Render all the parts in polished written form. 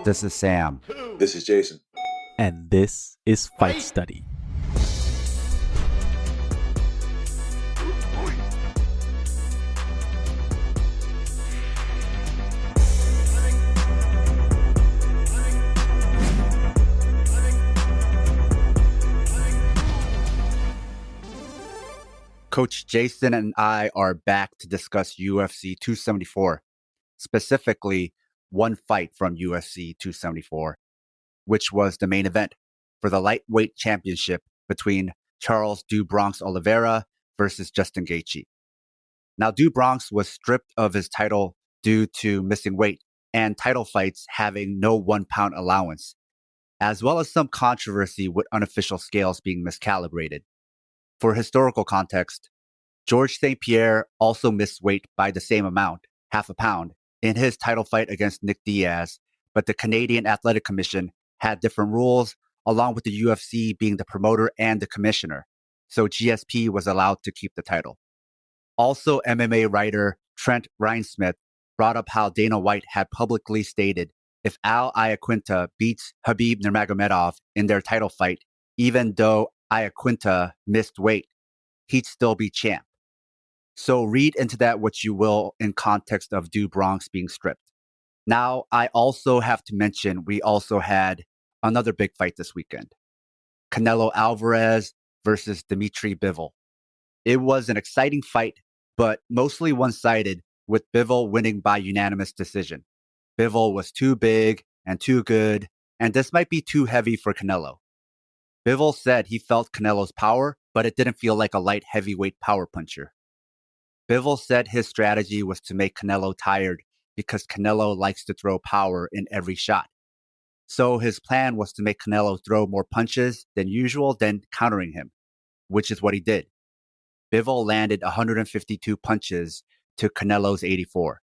This is Sam. This is Jason. And this is Fight Study. Coach Jason and I are back to discuss UFC 274, specifically one fight from UFC 274, which was the main event for the lightweight championship between Charles "Do Bronx" Oliveira versus Justin Gaethje. Now, "Do Bronx" was stripped of his title due to missing weight and title fights having no 1 pound allowance, as well as some controversy with unofficial scales being miscalibrated. For historical context, George St. Pierre also missed weight by the same amount, half a pound, in his title fight against Nick Diaz, but the Canadian Athletic Commission had different rules, along with the UFC being the promoter and the commissioner, so GSP was allowed to keep the title. Also, MMA writer Trent Reinsmith brought up how Dana White had publicly stated if Al Iaquinta beats Khabib Nurmagomedov in their title fight, even though Iaquinta missed weight, he'd still be champ. So read into that what you will in context of "Do Bronx" being stripped. Now, I also have to mention we also had another big fight this weekend. Canelo Alvarez versus Dimitri Bivol. It was an exciting fight, but mostly one-sided, with Bivol winning by unanimous decision. Bivol was too big and too good, and this might be too heavy for Canelo. Bivol said he felt Canelo's power, but it didn't feel like a light heavyweight power puncher. Bivol said his strategy was to make Canelo tired because Canelo likes to throw power in every shot. So his plan was to make Canelo throw more punches than usual, then countering him, which is what he did. Bivol landed 152 punches to Canelo's 84.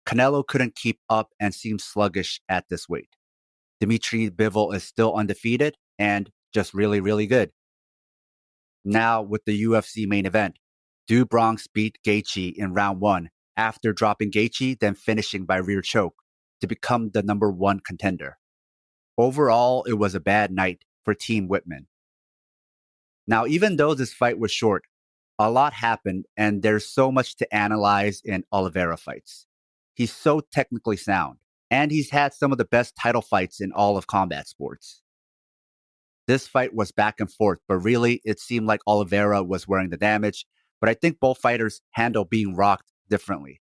Canelo couldn't keep up and seemed sluggish at this weight. Dimitri Bivol is still undefeated and just really, really good. Now with the UFC main event, "Do Bronx" beat Gaethje in round 1 after dropping Gaethje, then finishing by rear choke to become the number 1 contender. Overall, it was a bad night for Team Whitman. Now, even though this fight was short, a lot happened and there's so much to analyze in Oliveira fights. He's so technically sound, and he's had some of the best title fights in all of combat sports. This fight was back and forth, but really it seemed like Oliveira was wearing the damage, but I think both fighters handle being rocked differently.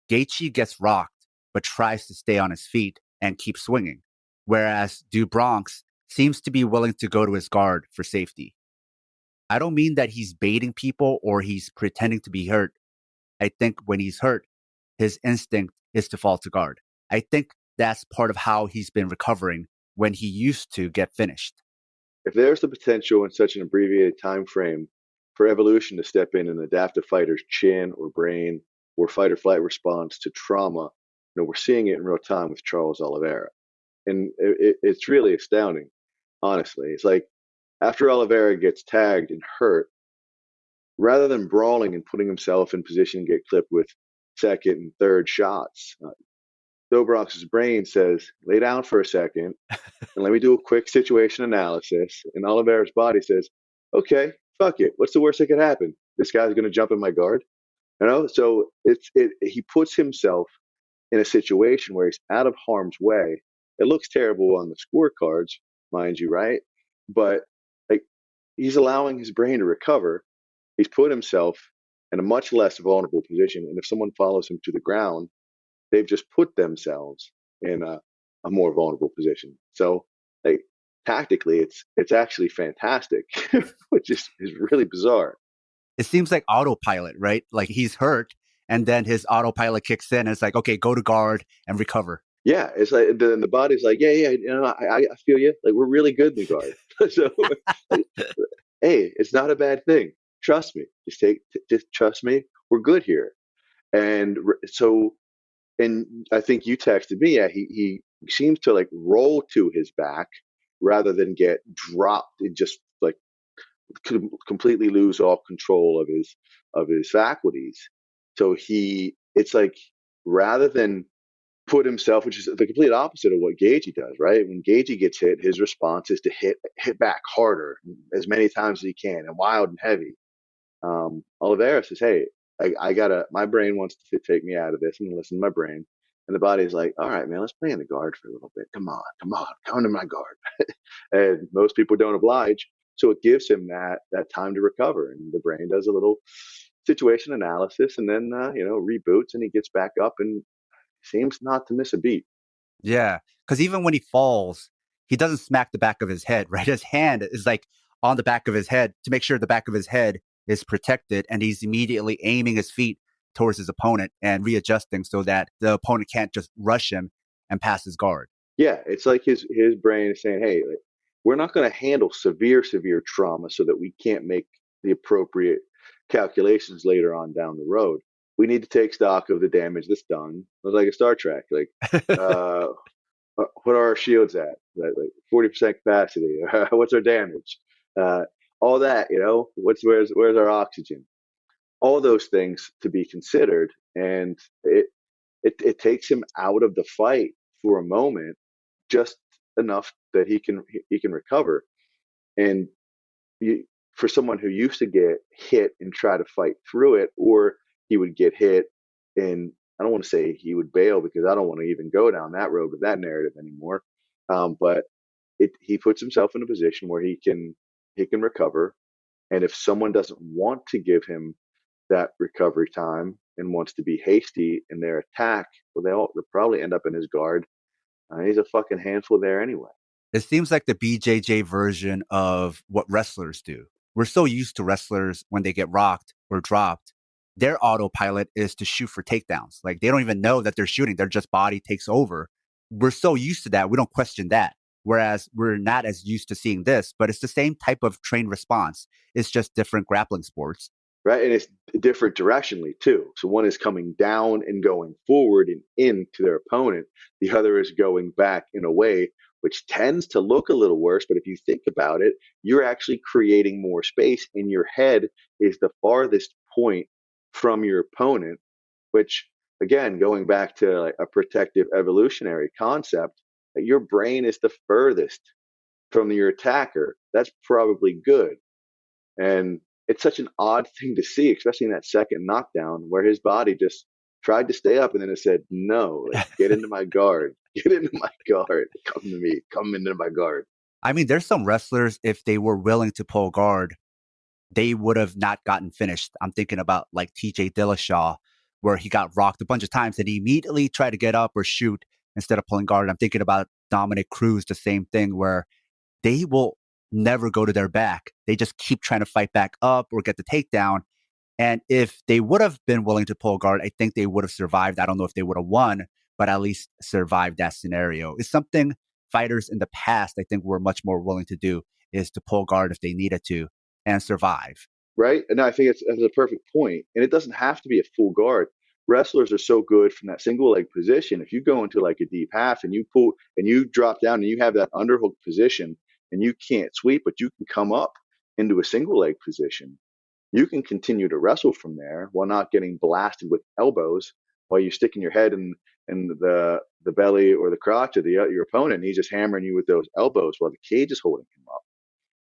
Gaethje gets rocked, but tries to stay on his feet and keep swinging, whereas "Do Bronx" seems to be willing to go to his guard for safety. I don't mean that he's baiting people or he's pretending to be hurt. I think when he's hurt, his instinct is to fall to guard. I think that's part of how he's been recovering when he used to get finished. If there's the potential in such an abbreviated time frame for evolution to step in and adapt a fighter's chin or brain or fight or flight response to trauma, we're seeing it in real time with Charles Oliveira. And it's really astounding, honestly. It's like after Oliveira gets tagged and hurt, rather than brawling and putting himself in position to get clipped with second and third shots, Do Bronx's brain says, lay down for a second and let me do a quick situation analysis. And Oliveira's body says, okay, fuck it. What's the worst that could happen? This guy's going to jump in my guard. So he puts himself in a situation where he's out of harm's way. It looks terrible on the scorecards, mind you, right? But he's allowing his brain to recover. He's put himself in a much less vulnerable position. And if someone follows him to the ground, they've just put themselves in a more vulnerable position. So tactically, it's actually fantastic, which is really bizarre. It seems like autopilot, right? Like he's hurt and then his autopilot kicks in and it's like, okay, go to guard and recover. Yeah, it's like the body's like, yeah, I feel you. Like we're really good in the guard. So, hey, it's not a bad thing. Trust me. Just trust me. We're good here. And so, and I think you texted me. Yeah, he seems to roll to his back rather than get dropped and just completely lose all control of his faculties. So it's like rather than put himself, which is the complete opposite of what Gaethje does, right? When Gaethje gets hit, his response is to hit back harder as many times as he can and wild and heavy. Oliveira says, "Hey, I gotta. My brain wants to take me out of this. I'm gonna listen to my brain." And the body's like, "All right, man, let's play in the guard for a little bit. Come on, come to my guard." And most people don't oblige, so it gives him that time to recover, and the brain does a little situation analysis, and then reboots, and he gets back up and seems not to miss a beat. Yeah, because even when he falls, he doesn't smack the back of his head, right? His hand is like on the back of his head to make sure the back of his head is protected, and he's immediately aiming his feet towards his opponent and readjusting so that the opponent can't just rush him and pass his guard. Yeah, it's like his brain is saying, "Hey, like, we're not going to handle severe trauma so that we can't make the appropriate calculations later on down the road. We need to take stock of the damage that's done." It was like a Star Trek, like uh, what are our shields at? Like 40% capacity. What's our damage? Uh, all that, where's our oxygen? All those things to be considered, and it takes him out of the fight for a moment, just enough that he can recover. And you, for someone who used to get hit and try to fight through it, or he would get hit and I don't want to say he would bail because I don't want to even go down that road with that narrative anymore. But he puts himself in a position where he can recover, and if someone doesn't want to give him that recovery time and wants to be hasty in their attack, well, they'll probably end up in his guard. He's a fucking handful there anyway. It seems like the BJJ version of what wrestlers do. We're so used to wrestlers when they get rocked or dropped, their autopilot is to shoot for takedowns. Like they don't even know that they're shooting. Their just body takes over. We're so used to that. We don't question that. Whereas we're not as used to seeing this, but it's the same type of trained response. It's just different grappling sports. Right, and it's different directionally too. So one is coming down and going forward and into their opponent. The other is going back in a way which tends to look a little worse. But if you think about it, you're actually creating more space, and your head is the farthest point from your opponent. Which, again, going back to like a protective evolutionary concept, your brain is the furthest from your attacker. That's probably good. And it's such an odd thing to see, especially in that second knockdown where his body just tried to stay up and then it said, "No, like, get into my guard, get into my guard, come to me, come into my guard." I mean, there's some wrestlers, if they were willing to pull guard, they would have not gotten finished. I'm thinking about like TJ Dillashaw, where he got rocked a bunch of times and he immediately tried to get up or shoot instead of pulling guard. I'm thinking about Dominic Cruz, the same thing, where they will never go to their back. They just keep trying to fight back up or get the takedown. And if they would have been willing to pull guard, I think they would have survived. I don't know if they would have won, but at least survived that scenario. It's something fighters in the past, I think, were much more willing to do, is to pull guard if they needed to and survive. Right? And I think it's a perfect point. And it doesn't have to be a full guard. Wrestlers are so good from that single leg position. If you go into like a deep half and you pull and you drop down and you have that underhook position and you can't sweep, but you can come up into a single leg position, you can continue to wrestle from there while not getting blasted with elbows while you're sticking your head in the belly or the crotch of your opponent. And he's just hammering you with those elbows while the cage is holding him up.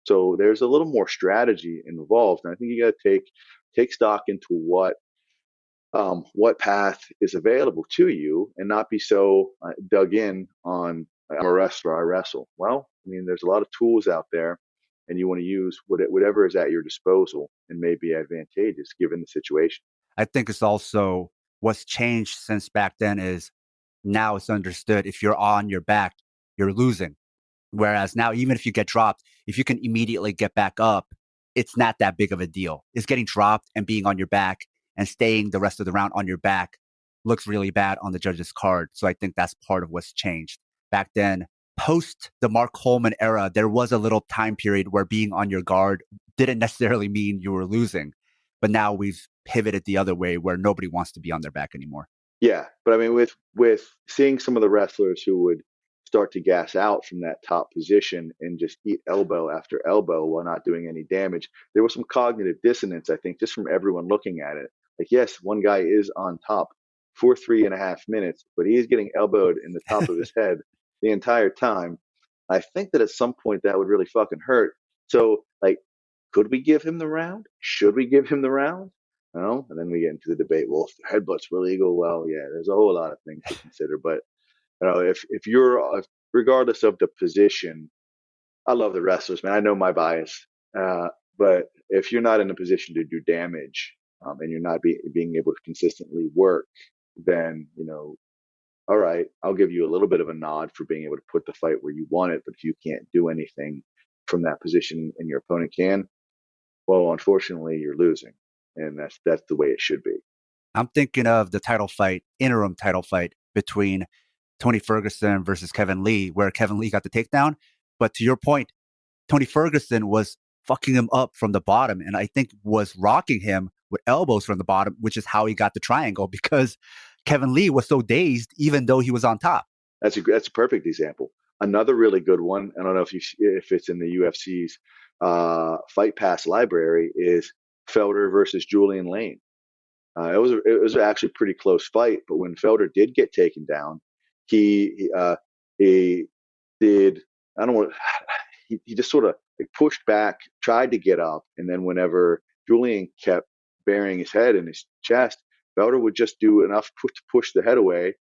So there's a little more strategy involved, and I think you got to take stock into what path is available to you, and not be so dug in on "I'm a wrestler, I wrestle." Well, I mean, there's a lot of tools out there, and you want to use whatever is at your disposal and may be advantageous given the situation. I think it's also what's changed since back then is now it's understood if you're on your back, you're losing. Whereas now, even if you get dropped, if you can immediately get back up, it's not that big of a deal. It's getting dropped and being on your back and staying the rest of the round on your back looks really bad on the judge's card. So I think that's part of what's changed. Back then, post the Mark Coleman era, there was a little time period where being on your guard didn't necessarily mean you were losing. But now we've pivoted the other way where nobody wants to be on their back anymore. Yeah, but I mean, with seeing some of the wrestlers who would start to gas out from that top position and just eat elbow after elbow while not doing any damage, there was some cognitive dissonance, I think, just from everyone looking at it. Like, yes, one guy is on top, for 3.5 minutes, but he is getting elbowed in the top of his head the entire time. I think that at some point that would really fucking hurt. So, like, could we give him the round? Should we give him the round? No. And then we get into the debate. Well, if the headbutts were legal, well, yeah, there's a whole lot of things to consider. But if you're regardless of the position, I love the wrestlers, man. I know my bias, but if you're not in a position to do damage, and you're not being able to consistently work, then all right, I'll give you a little bit of a nod for being able to put the fight where you want it. But if you can't do anything from that position and your opponent can, well, unfortunately, you're losing, and that's the way it should be. I'm thinking of the interim title fight between Tony Ferguson versus Kevin Lee, where Kevin Lee got the takedown. But to your point, Tony Ferguson was fucking him up from the bottom, and I think was rocking him with elbows from the bottom, which is how he got the triangle, because Kevin Lee was so dazed, even though he was on top. That's a perfect example. Another really good one, I don't know if it's in the UFC's Fight Pass library, is Felder versus Julian Lane. It was actually a pretty close fight, but when Felder did get taken down, he did, I don't want, he just sort of pushed back, tried to get up, and then whenever Julian kept burying his head in his chest, Felder would just do enough to push the head away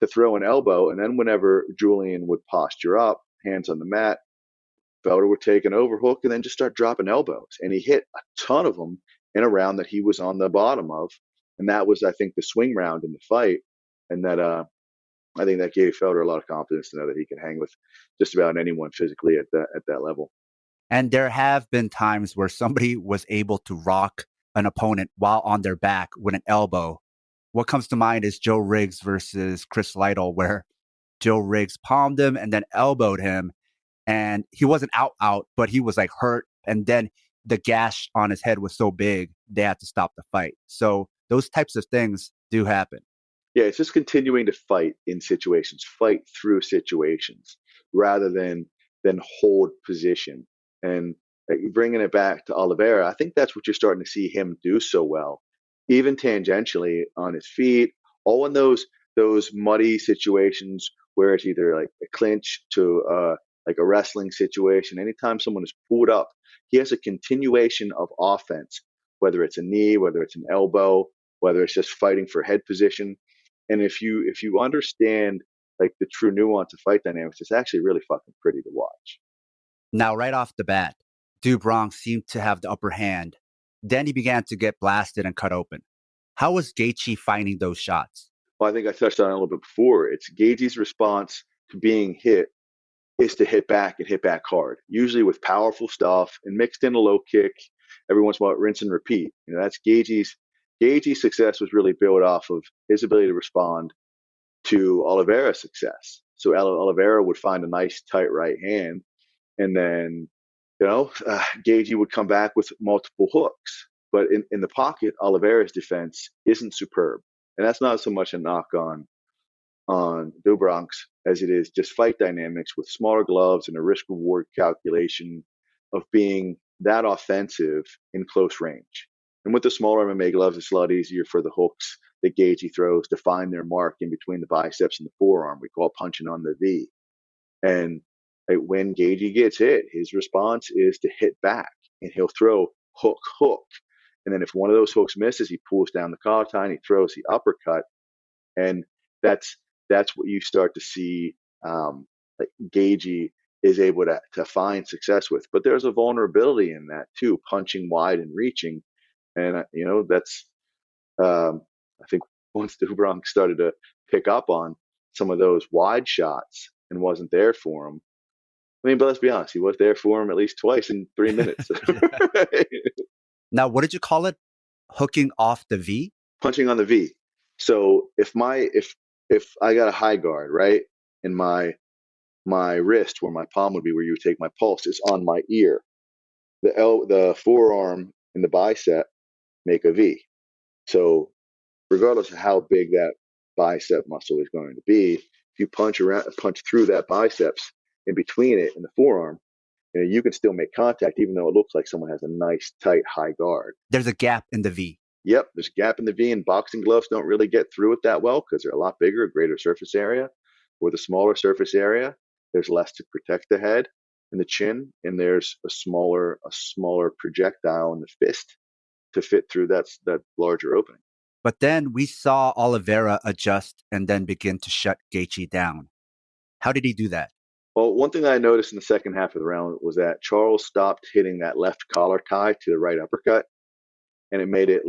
to throw an elbow, and then whenever Julian would posture up, hands on the mat, Felder would take an overhook and then just start dropping elbows. And he hit a ton of them in a round that he was on the bottom of. And that was, I think, the swing round in the fight. And that I think that gave Felder a lot of confidence to know that he can hang with just about anyone physically at that level. And there have been times where somebody was able to rock an opponent while on their back with an elbow. What comes to mind is Joe Riggs versus Chris Lytle, where Joe Riggs palmed him and then elbowed him. And he wasn't out, but he was like hurt. And then the gash on his head was so big, they had to stop the fight. So those types of things do happen. Yeah, it's just continuing to fight in situations, fight through situations rather than hold position. And bringing it back to Oliveira, I think that's what you're starting to see him do so well, even tangentially on his feet, all in those muddy situations where it's either like a clinch to like a wrestling situation. Anytime someone is pulled up, he has a continuation of offense, whether it's a knee, whether it's an elbow, whether it's just fighting for head position. And if you understand like the true nuance of fight dynamics, it's actually really fucking pretty to watch. Now, right off the bat, Do Bronx seemed to have the upper hand. Then he began to get blasted and cut open. How was Gaethje finding those shots? Well, I think I touched on it a little bit before. It's Gaethje's response to being hit is to hit back and hit back hard, usually with powerful stuff and mixed in a low kick. Every once in a while, rinse and repeat. That's Gaethje's success was really built off of his ability to respond to Oliveira's success. So Oliveira would find a nice tight right hand, and then Gaethje would come back with multiple hooks. But in the pocket, Oliveira's defense isn't superb, and that's not so much a knock on Do Bronx as it is just fight dynamics with smaller gloves and a risk reward calculation of being that offensive in close range. And with the smaller MMA gloves, it's a lot easier for the hooks that Gaethje throws to find their mark in between the biceps and the forearm. We call punching on the V. And when Gaethje gets hit, his response is to hit back, and he'll throw hook. And then if one of those hooks misses, he pulls down the collar tie and he throws the uppercut. And that's what you start to see Gaethje is able to find success with. But there's a vulnerability in that too, punching wide and reaching. And that's I think once Do Bronx started to pick up on some of those wide shots and wasn't there for him. I mean, but let's be honest, he was there for him at least twice in 3 minutes. Now, what did you call it? Hooking off the V? Punching on the V. So if I got a high guard, right, and my wrist, where my palm would be, where you would take my pulse, is on my ear. The forearm and the bicep make a V. So regardless of how big that bicep muscle is going to be, if you punch through that biceps in between it and the forearm, you can still make contact even though it looks like someone has a nice, tight, high guard. There's a gap in the V. Yep, there's a gap in the V, and boxing gloves don't really get through it that well because they're a lot bigger, greater surface area. With a smaller surface area, there's less to protect the head and the chin, and there's a smaller projectile in the fist to fit through that larger opening. But then we saw Oliveira adjust and then begin to shut Gaethje down. How did he do that? Well, one thing I noticed in the second half of the round was that Charles stopped hitting that left collar tie to the right uppercut, and it made it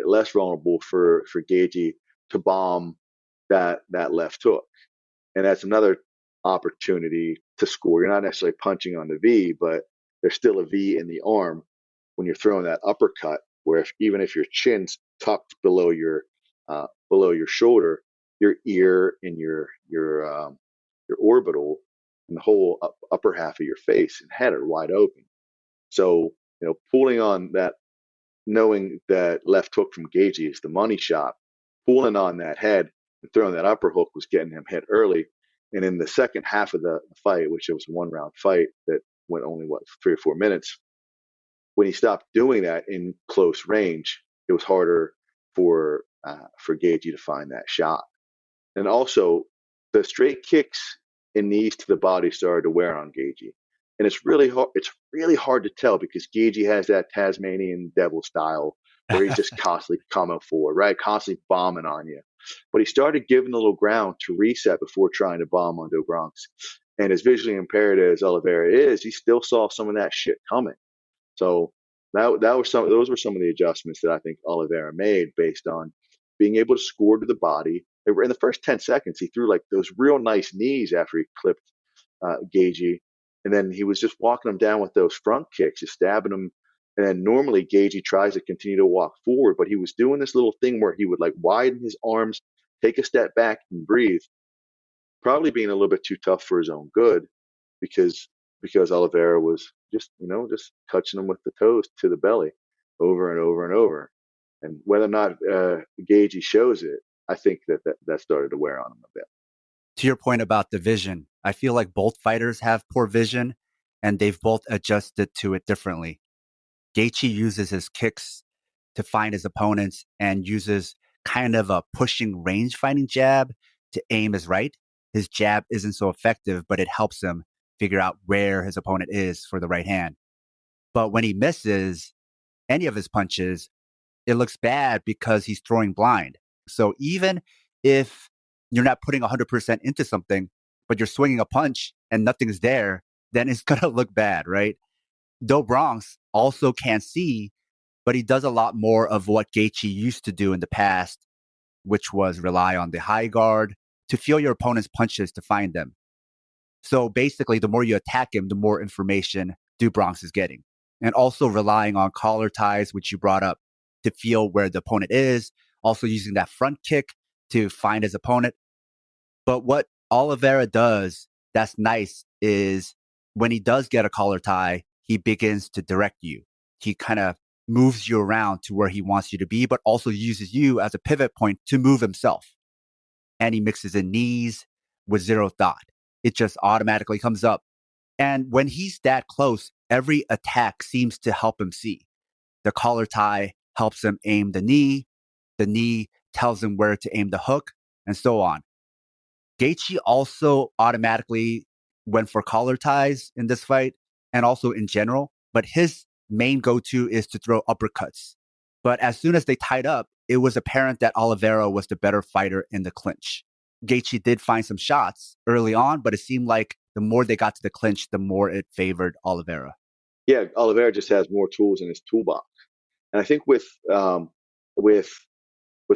less vulnerable for Gaethje to bomb that left hook. And that's another opportunity to score. You're not necessarily punching on the V, but there's still a V in the arm when you're throwing that uppercut. Where even if your chin's tucked below your shoulder, your ear and your orbital and the whole upper half of your face and head are wide open. So pulling on that, knowing that left hook from Gaethje is the money shot, pulling on that head and throwing that upper hook was getting him hit early. And in the second half of the fight, which it was a 1-round fight that went only 3 or 4 minutes, when he stopped doing that in close range, it was harder for Gaethje to find that shot. And also, the straight kicks and knees to the body started to wear on Gaethje. And it's really hard. It's really hard to tell because Gaethje has that Tasmanian devil style where he's just constantly coming forward, right? Constantly bombing on you. But he started giving a little ground to reset before trying to bomb on Do Bronx. And as visually impaired as Oliveira is, he still saw some of that shit coming. So those were some of the adjustments that I think Oliveira made based on being able to score to the body. In the first 10 seconds, he threw like those real nice knees after he clipped Gaethje. And then he was just walking him down with those front kicks, just stabbing him. And then normally Gaethje tries to continue to walk forward, but he was doing this little thing where he would like widen his arms, take a step back and breathe, probably being a little bit too tough for his own good because Oliveira was just touching him with the toes to the belly over and over and over. And whether or not Gaethje shows it, I think that started to wear on him a bit. To your point about the vision, I feel like both fighters have poor vision and they've both adjusted to it differently. Gaethje uses his kicks to find his opponents and uses kind of a pushing range fighting jab to aim his right. His jab isn't so effective, but it helps him figure out where his opponent is for the right hand. But when he misses any of his punches, it looks bad because he's throwing blind. So even if you're not putting 100% into something, but you're swinging a punch and nothing's there, then it's going to look bad, right? Do Bronx also can't see, but he does a lot more of what Gaethje used to do in the past, which was rely on the high guard to feel your opponent's punches to find them. So basically, the more you attack him, the more information Do Bronx is getting. And also relying on collar ties, which you brought up, to feel where the opponent is. Also using that front kick to find his opponent. But what Oliveira does that's nice is when he does get a collar tie, he begins to direct you. He kind of moves you around to where he wants you to be, but also uses you as a pivot point to move himself. And he mixes in knees with zero thought. It just automatically comes up. And when he's that close, every attack seems to help him see. The collar tie helps him aim the knee. The knee tells him where to aim the hook, and so on. Gaethje also automatically went for collar ties in this fight, and also in general, but his main go-to is to throw uppercuts. But as soon as they tied up, it was apparent that Oliveira was the better fighter in the clinch. Gaethje did find some shots early on, but it seemed like the more they got to the clinch, the more it favored Oliveira. Yeah, Oliveira just has more tools in his toolbox. And I think with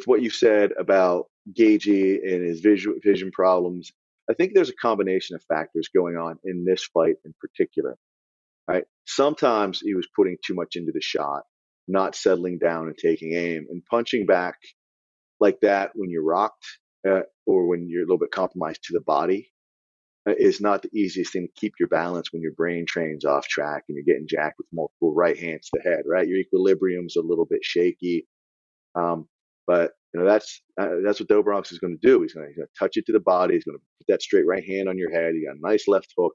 what you said about Gaethje and his vision problems, I think there's a combination of factors going on in this fight in particular. Right? Sometimes he was putting too much into the shot, not settling down and taking aim, and punching back like that when you're rocked or when you're a little bit compromised to the body is not the easiest thing to keep your balance when your brain trains off track and you're getting jacked with multiple right hands to the head. Right, your equilibrium's a little bit shaky. But that's what Do Bronx is going to do. He's going to touch it to the body. He's going to put that straight right hand on your head. You got a nice left hook,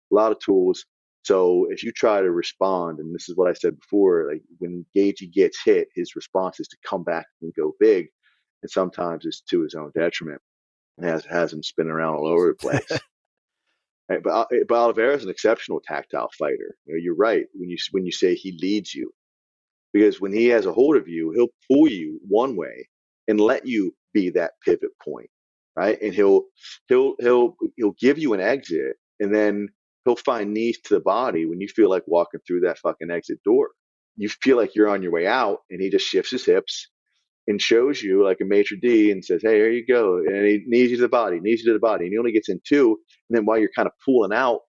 a lot of tools. So if you try to respond, and this is what I said before, like when Gaethje gets hit, his response is to come back and go big, and sometimes it's to his own detriment. It has him spinning around all over the place. Right? But Oliveira is an exceptional tactile fighter. You're right when you say he leads you, because when he has a hold of you, he'll pull you one way and let you be that pivot point, right? And he'll give you an exit, and then he'll find knees to the body when you feel like walking through that fucking exit door. You feel like you're on your way out, and he just shifts his hips and shows you like a maitre d' and says, "Hey, here you go," and he knees you to the body, knees you to the body, and he only gets in two, and then while you're kind of pulling out,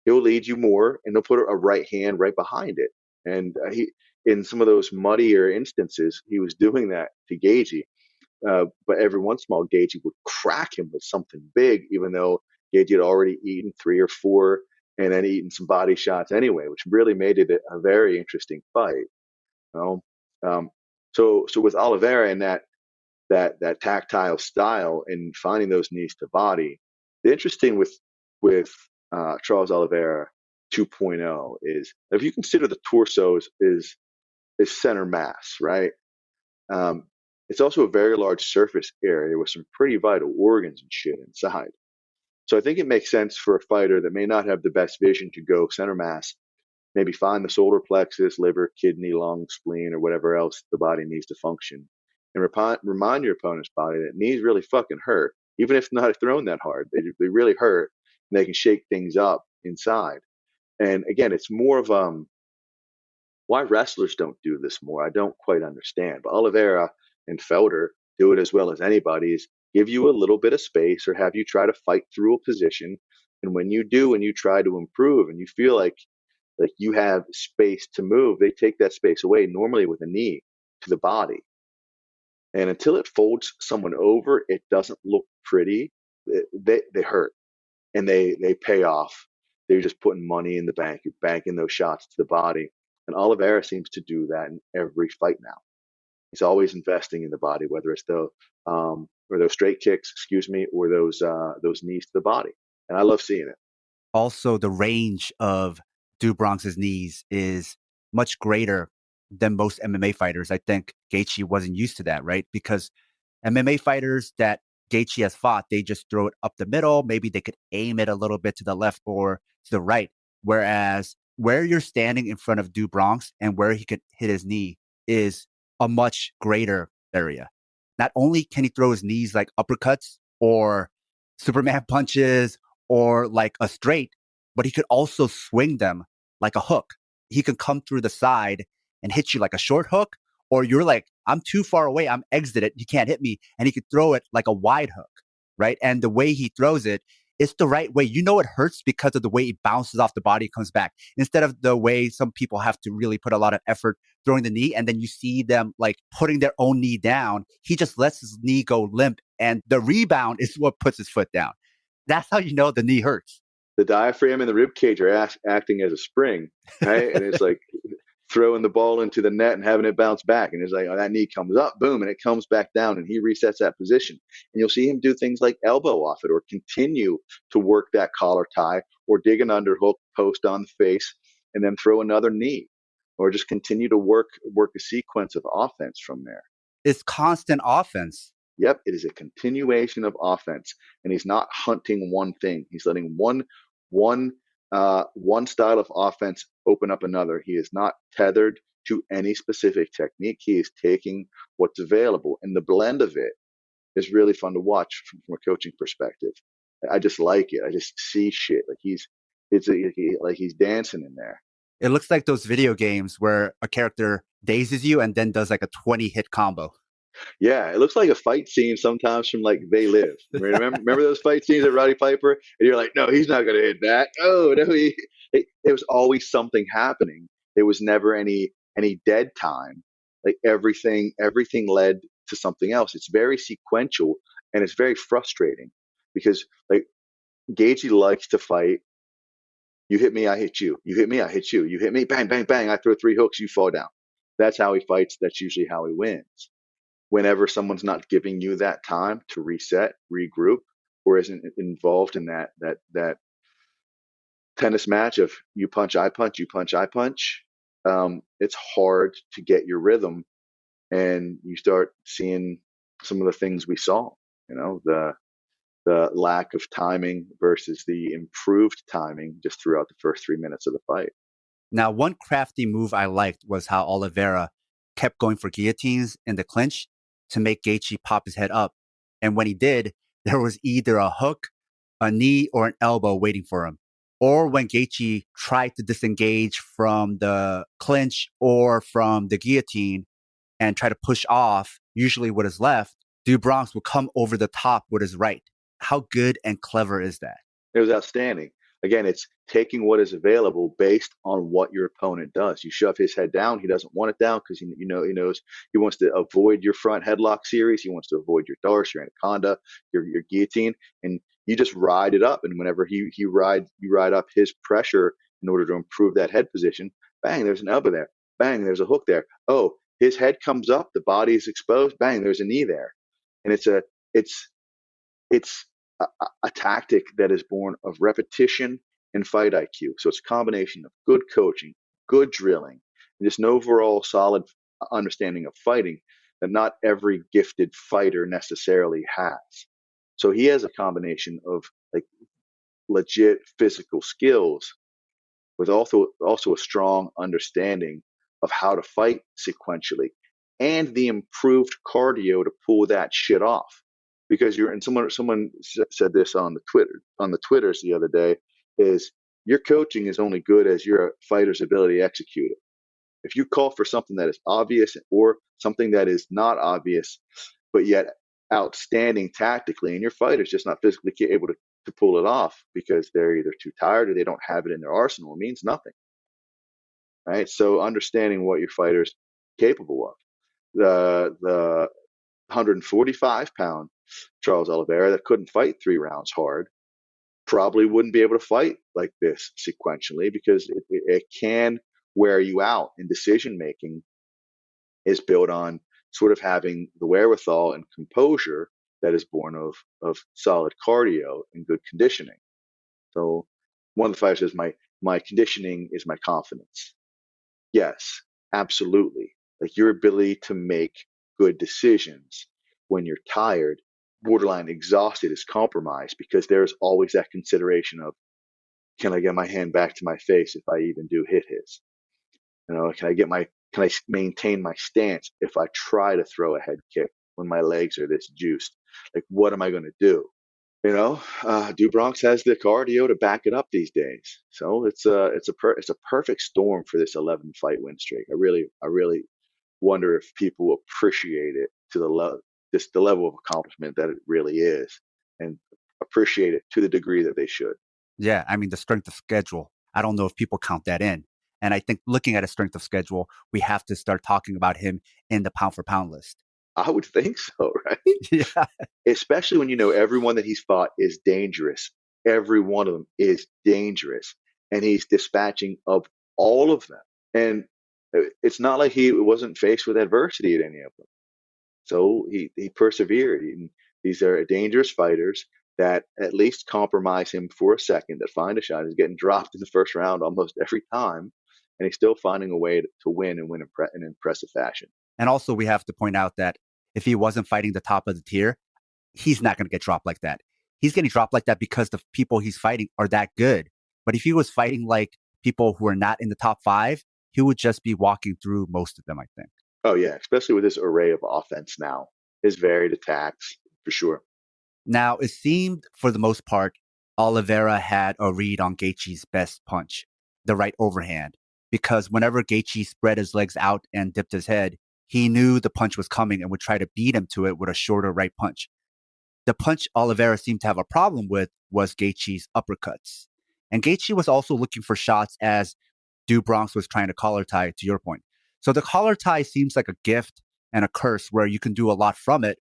he'll lead you more, and he'll put a right hand right behind it. And he, in some of those muddier instances, he was doing that to Gaethje. But every once in a while, Gaethje would crack him with something big, even though Gaethje had already eaten 3 or 4 and then eaten some body shots anyway, which really made it a very interesting fight. You know? So with Oliveira and that tactile style and finding those knees to body, the interesting with Charles Oliveira 2.0 is if you consider the torso is center mass, right? Um, it's also a very large surface area with some pretty vital organs and shit inside. So I think it makes sense for a fighter that may not have the best vision to go center mass, maybe find the solar plexus, liver, kidney, lung, spleen, or whatever else the body needs to function, and remind your opponent's body that knees really fucking hurt, even if not thrown that hard. They really hurt, and they can shake things up inside. And again, it's more of why wrestlers don't do this more. I don't quite understand. But Oliveira and Felder do it as well as anybody. Is give you a little bit of space or have you try to fight through a position. And when you do, and you try to improve, and you feel like you have space to move, they take that space away, normally with a knee to the body. And until it folds someone over, it doesn't look pretty. They hurt, and they pay off. They're just putting money in the bank, you're banking those shots to the body. And Oliveira seems to do that in every fight now. He's always investing in the body, whether it's or those straight kicks, excuse me, or those knees to the body. And I love seeing it. Also, the range of Du Bronx's knees is much greater than most MMA fighters. I think Gaethje wasn't used to that, right? Because MMA fighters that Gaethje has fought, they just throw it up the middle. Maybe they could aim it a little bit to the left or to the right. Whereas where you're standing in front of Du Bronx and where he could hit his knee is a much greater area. Not only can he throw his knees like uppercuts or Superman punches or like a straight, but he could also swing them like a hook. He could come through the side and hit you like a short hook, or you're like, I'm too far away, I'm exited, you can't hit me. And he could throw it like a wide hook, right? And the way he throws it, it's the right way. You know it hurts because of the way it bounces off the body, comes back. Instead of the way some people have to really put a lot of effort throwing the knee, and then you see them like putting their own knee down. He just lets his knee go limp, and the rebound is what puts his foot down. That's how you know the knee hurts. The diaphragm and the rib cage are acting as a spring, right? And it's like throwing the ball into the net and having it bounce back. And it's like, oh, that knee comes up, boom, and it comes back down, and he resets that position. And you'll see him do things like elbow off it, or continue to work that collar tie, or dig an underhook, post on the face, and then throw another knee, or just continue to work a sequence of offense from there. It's constant offense. Yep, it is a continuation of offense, and he's not hunting one thing. He's letting one style of offense open up another. He is not tethered to any specific technique. He is taking what's available, and the blend of it is really fun to watch from a coaching perspective. I just like it. I just see shit like he's dancing in there. It looks like those video games where a character dazes you and then does like a 20-hit combo. Yeah, it looks like a fight scene sometimes from like They Live. Remember those fight scenes at Roddy Piper? And you're like, no, he's not going to hit that. Oh, no, there was always something happening. There was never any dead time. Like everything led to something else. It's very sequential, and it's very frustrating because like Gaethje likes to fight. You hit me, I hit you. You hit me, I hit you. You hit me, bang, bang, bang. I throw 3 hooks, you fall down. That's how he fights. That's usually how he wins. Whenever someone's not giving you that time to reset, regroup, or isn't involved in that tennis match of you punch, I punch, you punch, I punch. It's hard to get your rhythm, and you start seeing some of the things we saw. The lack of timing versus the improved timing just throughout the first 3 minutes of the fight. Now, one crafty move I liked was how Oliveira kept going for guillotines in the clinch to make Gaethje pop his head up. And when he did, there was either a hook, a knee, or an elbow waiting for him. Or when Gaethje tried to disengage from the clinch or from the guillotine and try to push off, usually with his left, Do Bronx would come over the top with his right. How good and clever is that? It was outstanding. Again, it's taking what is available based on what your opponent does. You shove his head down; he doesn't want it down because he knows he wants to avoid your front headlock series. He wants to avoid your Darce, your Anaconda, your guillotine, and you just ride it up. And whenever you ride up his pressure in order to improve that head position. Bang! There's an elbow there. Bang! There's a hook there. Oh, his head comes up, the body is exposed. Bang! There's a knee there, and it's a tactic that is born of repetition and fight IQ. So it's a combination of good coaching, good drilling, and just an overall solid understanding of fighting that not every gifted fighter necessarily has. So he has a combination of like legit physical skills with also a strong understanding of how to fight sequentially and the improved cardio to pull that shit off. Because someone said this on the Twitters the other day, is your coaching is only good as your fighter's ability to execute it. If you call for something that is obvious or something that is not obvious but yet outstanding tactically, and your fighter's just not physically able to pull it off because they're either too tired or they don't have it in their arsenal, it means nothing. Right? So understanding what your fighter's capable of. The 145-pound Charles Oliveira that couldn't fight 3 rounds hard probably wouldn't be able to fight like this sequentially because it can wear you out. And decision making is built on sort of having the wherewithal and composure that is born of solid cardio and good conditioning. So one of the fighters says, my conditioning is my confidence. Yes, absolutely. Like your ability to make good decisions when you're tired, borderline exhausted, is compromised because there's always that consideration of, can I get my hand back to my face if I even do hit his? Can I maintain my stance if I try to throw a head kick when my legs are this juiced? Like, what am I going to do? Do Bronx has the cardio to back it up these days. So it's a perfect storm for this 11 fight win streak. I really wonder if people appreciate it to the level of accomplishment that it really is, and appreciate it to the degree that they should. Yeah, I mean, the strength of schedule, I don't know if people count that in. And I think looking at a strength of schedule, we have to start talking about him in the pound for pound list. I would think so, right? Yeah. Especially when everyone that he's fought is dangerous. Every one of them is dangerous. And he's dispatching of all of them. And it's not like he wasn't faced with adversity at any of them. So he persevered. These are dangerous fighters that at least compromise him for a second, that find a shot. He's getting dropped in the first round almost every time. And he's still finding a way to win and win in impressive fashion. And also, we have to point out that if he wasn't fighting the top of the tier, he's not going to get dropped like that. He's getting dropped like that because the people he's fighting are that good. But if he was fighting like people who are not in the top 5, he would just be walking through most of them, I think. Oh, yeah, especially with this array of offense now. His varied attacks, for sure. Now, it seemed, for the most part, Oliveira had a read on Gaethje's best punch, the right overhand, because whenever Gaethje spread his legs out and dipped his head, he knew the punch was coming and would try to beat him to it with a shorter right punch. The punch Oliveira seemed to have a problem with was Gaethje's uppercuts. And Gaethje was also looking for shots as Do Bronx was trying to collar tie, to your point. So the collar tie seems like a gift and a curse where you can do a lot from it,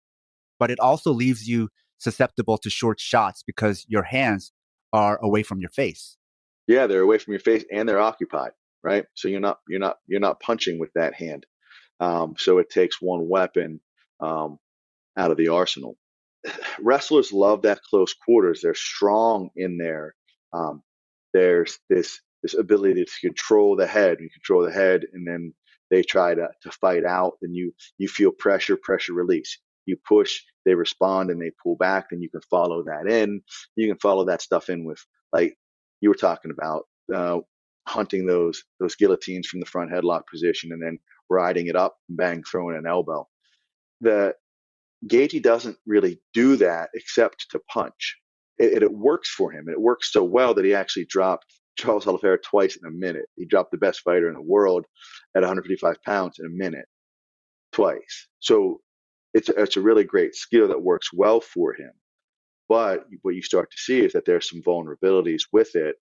but it also leaves you susceptible to short shots because your hands are away from your face. Yeah, they're away from your face and they're occupied, right? So you're not punching with that hand. So it takes one weapon out of the arsenal. Wrestlers love that close quarters. They're strong in there. there's this ability to control the head. You control the head, and then they try to fight out. Then you feel pressure release. You push, they respond, and they pull back. Then you can follow that in. You can follow that stuff in with, like you were talking about, hunting those guillotines from the front headlock position, and then riding it up, bang, throwing an elbow. The Gaethje doesn't really do that except to punch. It works for him. It works so well that he actually dropped Charles Oliveira twice in a minute. He dropped the best fighter in the world at 155 pounds in a minute, twice. So it's a really great skill that works well for him. But what you start to see is that there's some vulnerabilities with it,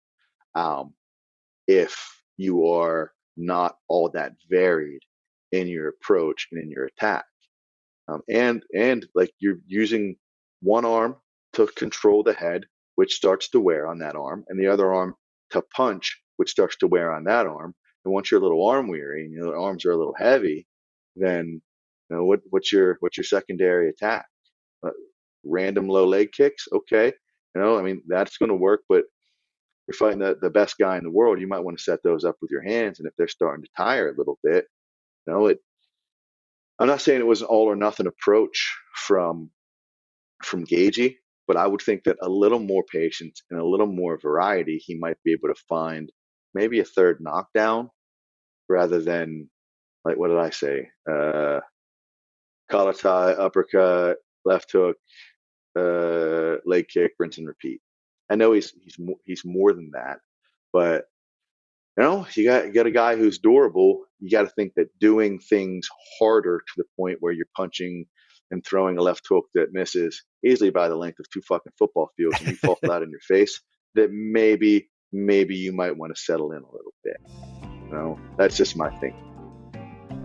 if you are not all that varied in your approach and in your attack. And like you're using one arm to control the head, which starts to wear on that arm, and the other arm to punch, which starts to wear on that arm. And once you're a little arm weary and your arms are a little heavy, then what's your secondary attack? Random low leg kicks, okay. I mean, that's going to work, but you're fighting the best guy in the world. You might want to set those up with your hands, and if they're starting to tire a little bit, I'm not saying it was an all or nothing approach from Gaethje, but I would think that a little more patience and a little more variety, he might be able to find maybe a third knockdown rather than, like, what did I say? Collar tie, uppercut, left hook, leg kick, rinse and repeat. I know he's more than that, but you got a guy who's durable. You got to think that doing things harder to the point where you're punching and throwing a left hook that misses easily by the length of 2 fucking football fields, and you fall flat in your face, that maybe you might want to settle in a little bit. That's just my thing.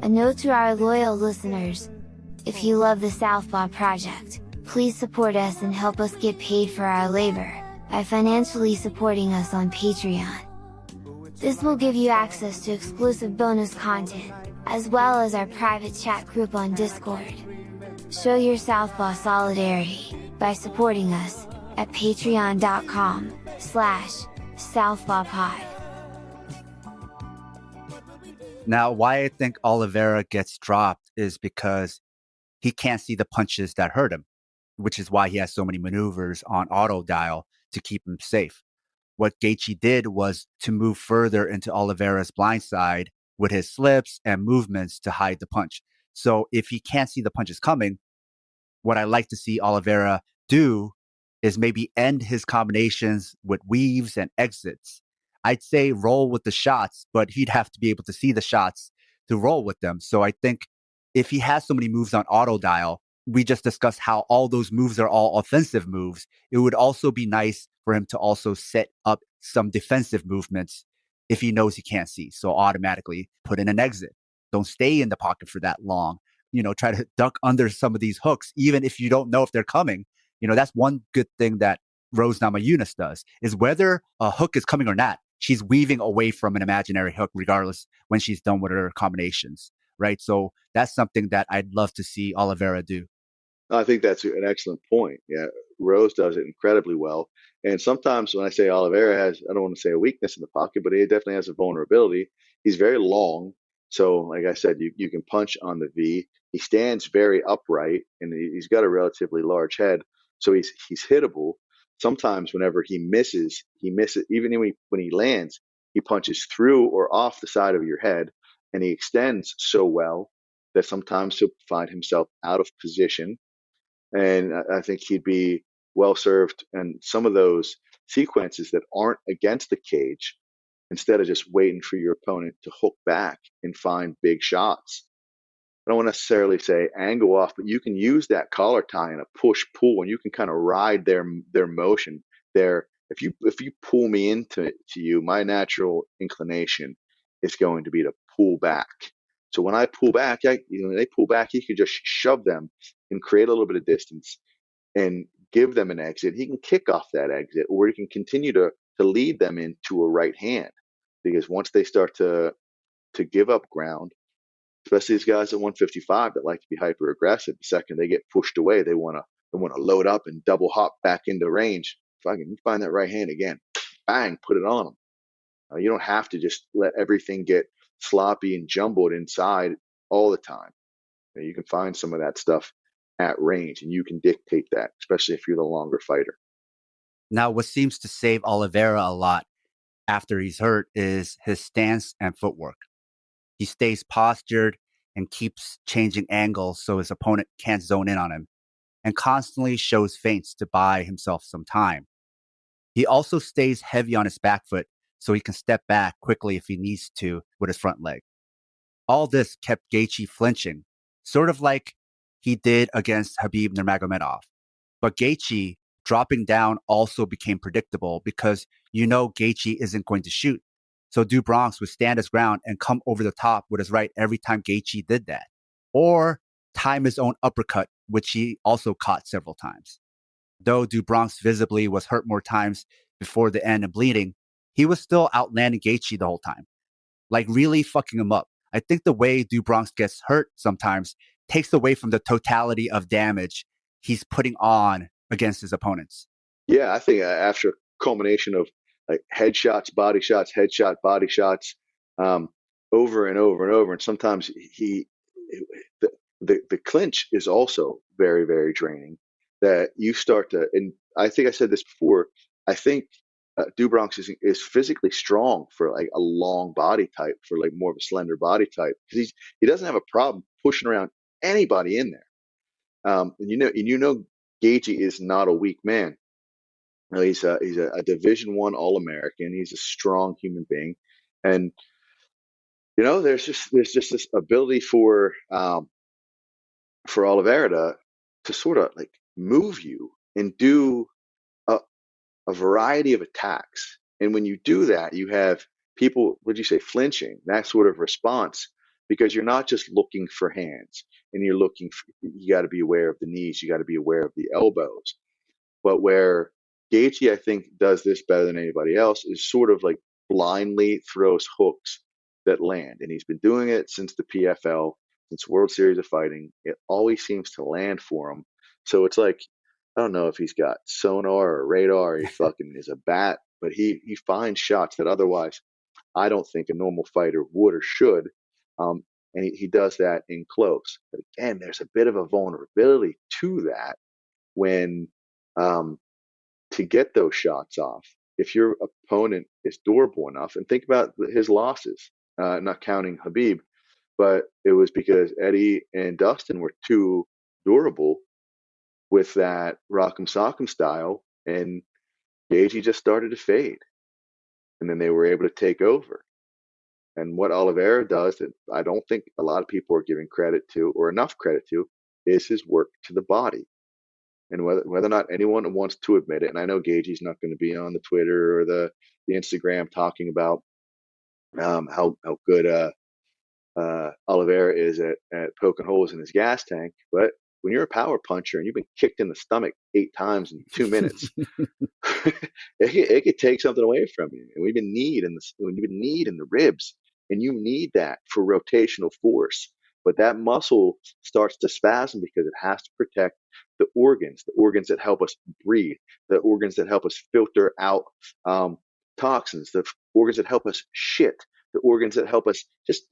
A note to our loyal listeners: if you love the Southpaw Project, please support us and help us get paid for our labor by financially supporting us on Patreon. This will give you access to exclusive bonus content, as well as our private chat group on Discord. Show your Southpaw solidarity by supporting us at patreon.com/southpawpod. Now, why I think Oliveira gets dropped is because he can't see the punches that hurt him, which is why he has so many maneuvers on auto dial to keep him safe. What Gaethje did was to move further into Oliveira's blind side with his slips and movements to hide the punch. So if he can't see the punches coming, what I like to see Oliveira do is maybe end his combinations with weaves and exits. I'd say roll with the shots, but he'd have to be able to see the shots to roll with them. So I think if he has so many moves on auto dial, we just discussed how all those moves are all offensive moves. It would also be nice for him to also set up some defensive movements if he knows he can't see. So automatically put in an exit. Don't stay in the pocket for that long. Try to duck under some of these hooks, even if you don't know if they're coming. That's one good thing that Rose Namajunas does, is whether a hook is coming or not, she's weaving away from an imaginary hook regardless when she's done with her combinations, right? So that's something that I'd love to see Oliveira do. I think that's an excellent point. Yeah, Rose does it incredibly well. And sometimes when I say Oliveira has, I don't want to say a weakness in the pocket, but he definitely has a vulnerability. He's very long. So like I said, you can punch on the V. He stands very upright, and he's got a relatively large head. So he's hittable. Sometimes whenever he misses, even when he lands, he punches through or off the side of your head, and he extends so well that sometimes he'll find himself out of position. And I think he'd be well served in some of those sequences that aren't against the cage, instead of just waiting for your opponent to hook back and find big shots. I don't want to necessarily say angle off, but you can use that collar tie in a push pull, and you can kind of ride their motion there. If you pull me into you, my natural inclination is going to be to pull back. So when I pull back, when they pull back, he can just shove them and create a little bit of distance and give them an exit. He can kick off that exit, or he can continue to lead them into a right hand. Because once they start to give up ground, especially these guys at 155 that like to be hyper aggressive, the second they get pushed away, they want to load up and double hop back into range. Fucking, you find that right hand again. bang, put it on him. You don't have to just let everything get sloppy and jumbled inside all the time. You can find some of that stuff at range, and you can dictate that, especially if you're the longer fighter. Now, what seems to save Oliveira a lot after he's hurt is his stance and footwork. He stays postured and keeps changing angles so his opponent can't zone in on him, and constantly shows feints to buy himself some time. He also stays heavy on his back foot so he can step back quickly if he needs to with his front leg. All this kept Gaethje flinching, sort of like he did against Khabib Nurmagomedov. But Gaethje dropping down also became predictable because Gaethje isn't going to shoot. So Do Bronx would stand his ground and come over the top with his right every time Gaethje did that. Or time his own uppercut, which he also caught several times. Though Do Bronx visibly was hurt more times before the end and bleeding, he was still outlanding Gaethje the whole time. Like really fucking him up. I think the way Do Bronx gets hurt sometimes takes away from the totality of damage he's putting on against his opponents. Yeah, I think after a culmination of like headshots, body shots, headshot, body shots, over and over and over, and sometimes the clinch is also very, very draining. That you start to, and I think I said this before. I think Do Bronx is physically strong for like a long body type, for like more of a slender body type, because he doesn't have a problem pushing around anybody in there. And Gaethje is not a weak man. He's a Division I All-American. He's a strong human being, and there's just this ability for Oliveira to sort of like move you and do a variety of attacks. And when you do that, you have people, would you say, flinching, that sort of response, because you're not just looking for hands, and you got to be aware of the knees, you got to be aware of the elbows. But where Gaethje, I think, does this better than anybody else is sort of like blindly throws hooks that land. And he's been doing it since the PFL, since World Series of Fighting. It always seems to land for him. So it's like, I don't know if he's got sonar or radar, or he fucking is a bat, but he finds shots that otherwise I don't think a normal fighter would or should. And he does that in close. But again, there's a bit of a vulnerability to that when to get those shots off. If your opponent is durable enough, and think about his losses, not counting Khabib, but it was because Eddie and Dustin were too durable with that rock'em sock'em style, and Gaethje just started to fade, and then they were able to take over. And what Oliveira does that I don't think a lot of people are giving credit to, or enough credit to, is his work to the body. And whether or not anyone wants to admit it, and I know Gaethje's not going to be on the Twitter or the Instagram talking about how good Oliveira is at poking holes in his gas tank, but when you're a power puncher and you've been kicked in the stomach 8 times in 2 minutes, it could take something away from you. And we've been knee in the ribs, and you need that for rotational force. But that muscle starts to spasm because it has to protect the organs that help us breathe, the organs that help us filter out toxins, the organs that help us shit, the organs that help us just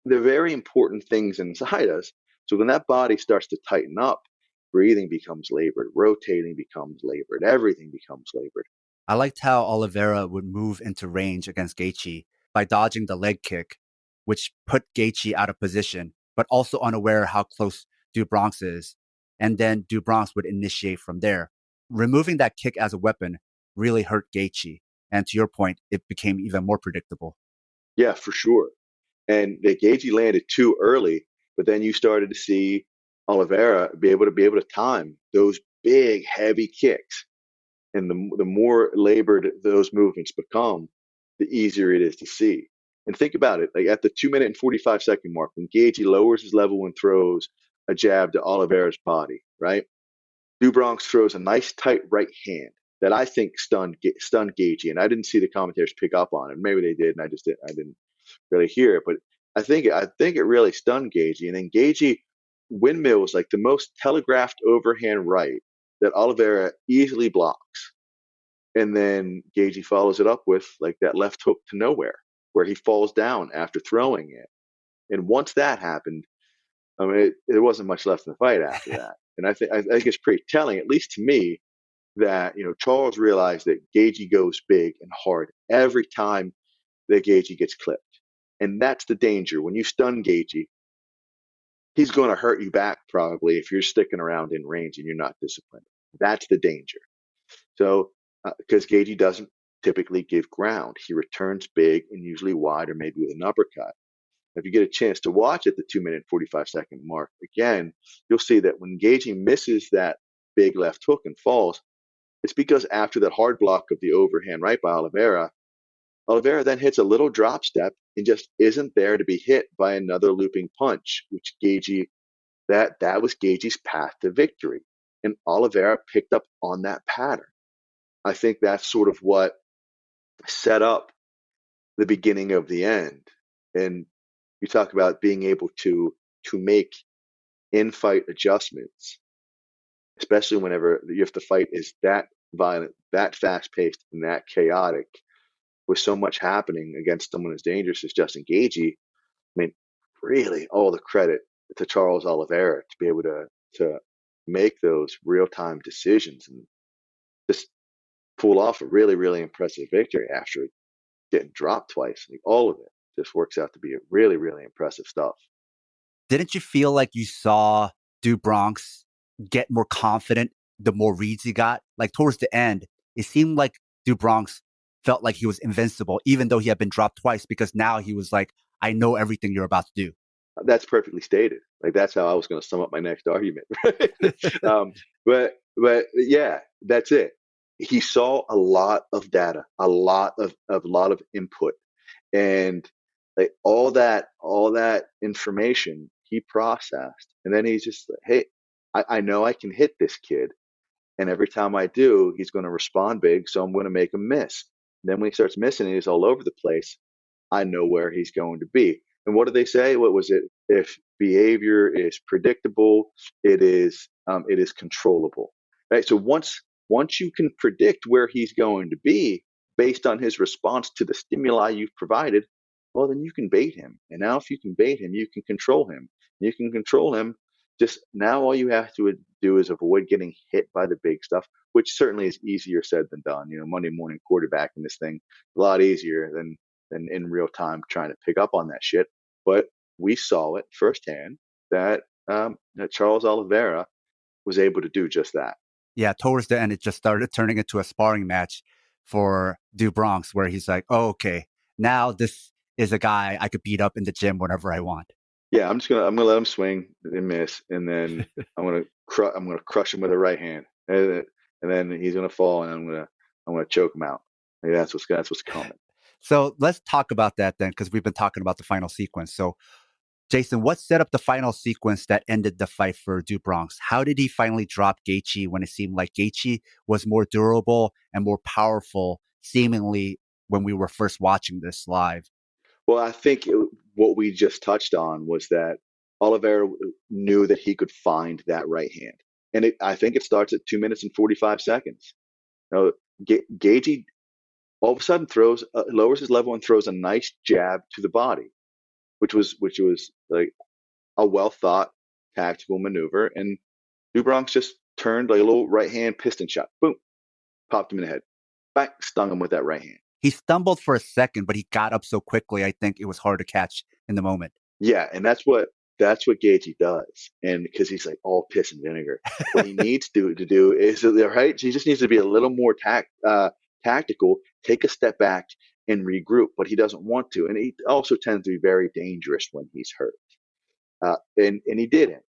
the very important things inside us. So when that body starts to tighten up, breathing becomes labored, rotating becomes labored, everything becomes labored. I liked how Oliveira would move into range against Gaethje by dodging the leg kick, which put Gaethje out of position, but also unaware how close Do Bronx is. And then Do Bronx would initiate from there. Removing that kick as a weapon really hurt Gaethje. And to your point, it became even more predictable. Yeah, for sure. And the Gaethje landed too early, but then you started to see Oliveira be able to time those big, heavy kicks. And the more labored those movements become, the easier it is to see. And think about it, like at the 2 minute and 45-second mark, when Gaethje lowers his level and throws a jab to Oliveira's body, right? Do Bronx throws a nice tight right hand that I think stunned Gaethje, and I didn't see the commentators pick up on it. Maybe they did, and I didn't really hear it. But I think it really stunned Gaethje, and then Gaethje windmills like the most telegraphed overhand right that Oliveira easily blocks. And then Gaethje follows it up with like that left hook to nowhere, where he falls down after throwing it. And once that happened, I mean, there wasn't much left in the fight after that. And I think it's pretty telling, at least to me, that Charles realized that Gaethje goes big and hard every time that Gaethje gets clipped, and that's the danger. When you stun Gaethje, he's going to hurt you back probably if you're sticking around in range and you're not disciplined. That's the danger. So, because Gaethje doesn't typically give ground, he returns big and usually wide or maybe with an uppercut. If you get a chance to watch at the 2-minute 45-second mark again, you'll see that when Gaethje misses that big left hook and falls, it's because after that hard block of the overhand right by Oliveira, Oliveira then hits a little drop step and just isn't there to be hit by another looping punch, which Gaethje, that was Gaethje's path to victory. And Oliveira picked up on that pattern. I think that's sort of what set up the beginning of the end. And you talk about being able to make in-fight adjustments, especially whenever if the fight is that violent, that fast-paced, and that chaotic, with so much happening against someone as dangerous as Justin Gaethje. I mean, really, all the credit to Charles Oliveira to be able to make those real-time decisions and just pull off a really, really impressive victory after getting dropped twice. Like, all of it just works out to be really, really impressive stuff. Didn't you feel like you saw Do Bronx get more confident the more reads he got? Like towards the end, it seemed like Do Bronx felt like he was invincible, even though he had been dropped twice, because now he was like, I know everything you're about to do. That's perfectly stated. Like, that's how I was going to sum up my next argument. But yeah, that's it. He saw a lot of data, a lot of input, and like all that information he processed, and then he's just like, hey, I know I can hit this kid, and every time I do, he's going to respond big, so I'm going to make him miss. And then when he starts missing and he's all over the place, I know where he's going to be. And what do they say? What was it? If behavior is predictable, it is controllable, right? So once you can predict where he's going to be based on his response to the stimuli you've provided, well, then you can bait him. And now if you can bait him, you can control him. You can control him. Just now, all you have to do is avoid getting hit by the big stuff, which certainly is easier said than done. Monday morning quarterbacking this thing, a lot easier than in real time trying to pick up on that shit. But we saw it firsthand that Charles Oliveira was able to do just that. Yeah, towards the end, it just started turning into a sparring match for Do Bronx, where he's like, oh, okay, now this is a guy I could beat up in the gym whenever I want. Yeah, I'm gonna let him swing and miss, and then I'm gonna crush him with a right hand, and then he's gonna fall, and I'm gonna choke him out. Like, that's what's coming. So let's talk about that then, because we've been talking about the final sequence. So, Jason, what set up the final sequence that ended the fight for Do Bronx? How did he finally drop Gaethje when it seemed like Gaethje was more durable and more powerful, seemingly, when we were first watching this live? Well, I think what we just touched on was that Oliveira knew that he could find that right hand. And I think it starts at 2 minutes and 45 seconds. Gaethje all of a sudden lowers his level and throws a nice jab to the body, which was like a well thought tactical maneuver. And Do Bronx just turned like a little right hand piston shot. Boom, popped him in the head. Back, stung him with that right hand. He stumbled for a second, but he got up so quickly, I think it was hard to catch in the moment. Yeah, and that's what Gaethje does. And because he's like all piss and vinegar. What he needs to do is, right, he just needs to be a little more tactical, take a step back and regroup, but he doesn't want to. And he also tends to be very dangerous when he's hurt. And he didn't.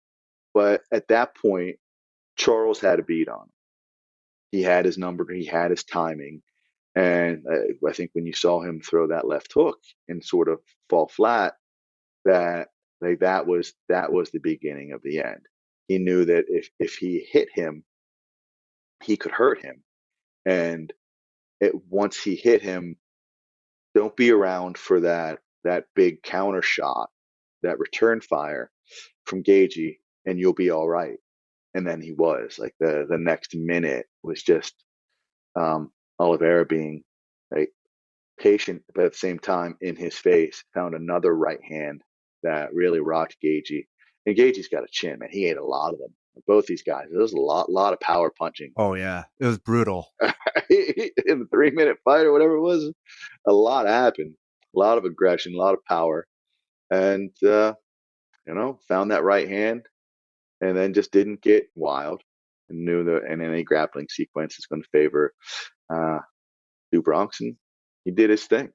But at that point, Charles had a beat on him. He had his number, he had his timing. And I think when you saw him throw that left hook and sort of fall flat, that was the beginning of the end. He knew that if he hit him, he could hurt him. And once he hit him, don't be around for that big counter shot, that return fire from Gaethje, and you'll be all right. And then he was like the next minute was just Oliveira being like patient, but at the same time in his face, found another right hand that really rocked Gaethje. And Gaethje's got a chin, man. He ate a lot of them. Both these guys, there was a lot of power punching. Oh yeah, it was brutal. In the 3-minute fight or whatever it was, a lot happened. A lot of aggression, a lot of power. And, found that right hand and then just didn't get wild and knew that in any grappling sequence is going to favor Du Bronx. And he did his thing.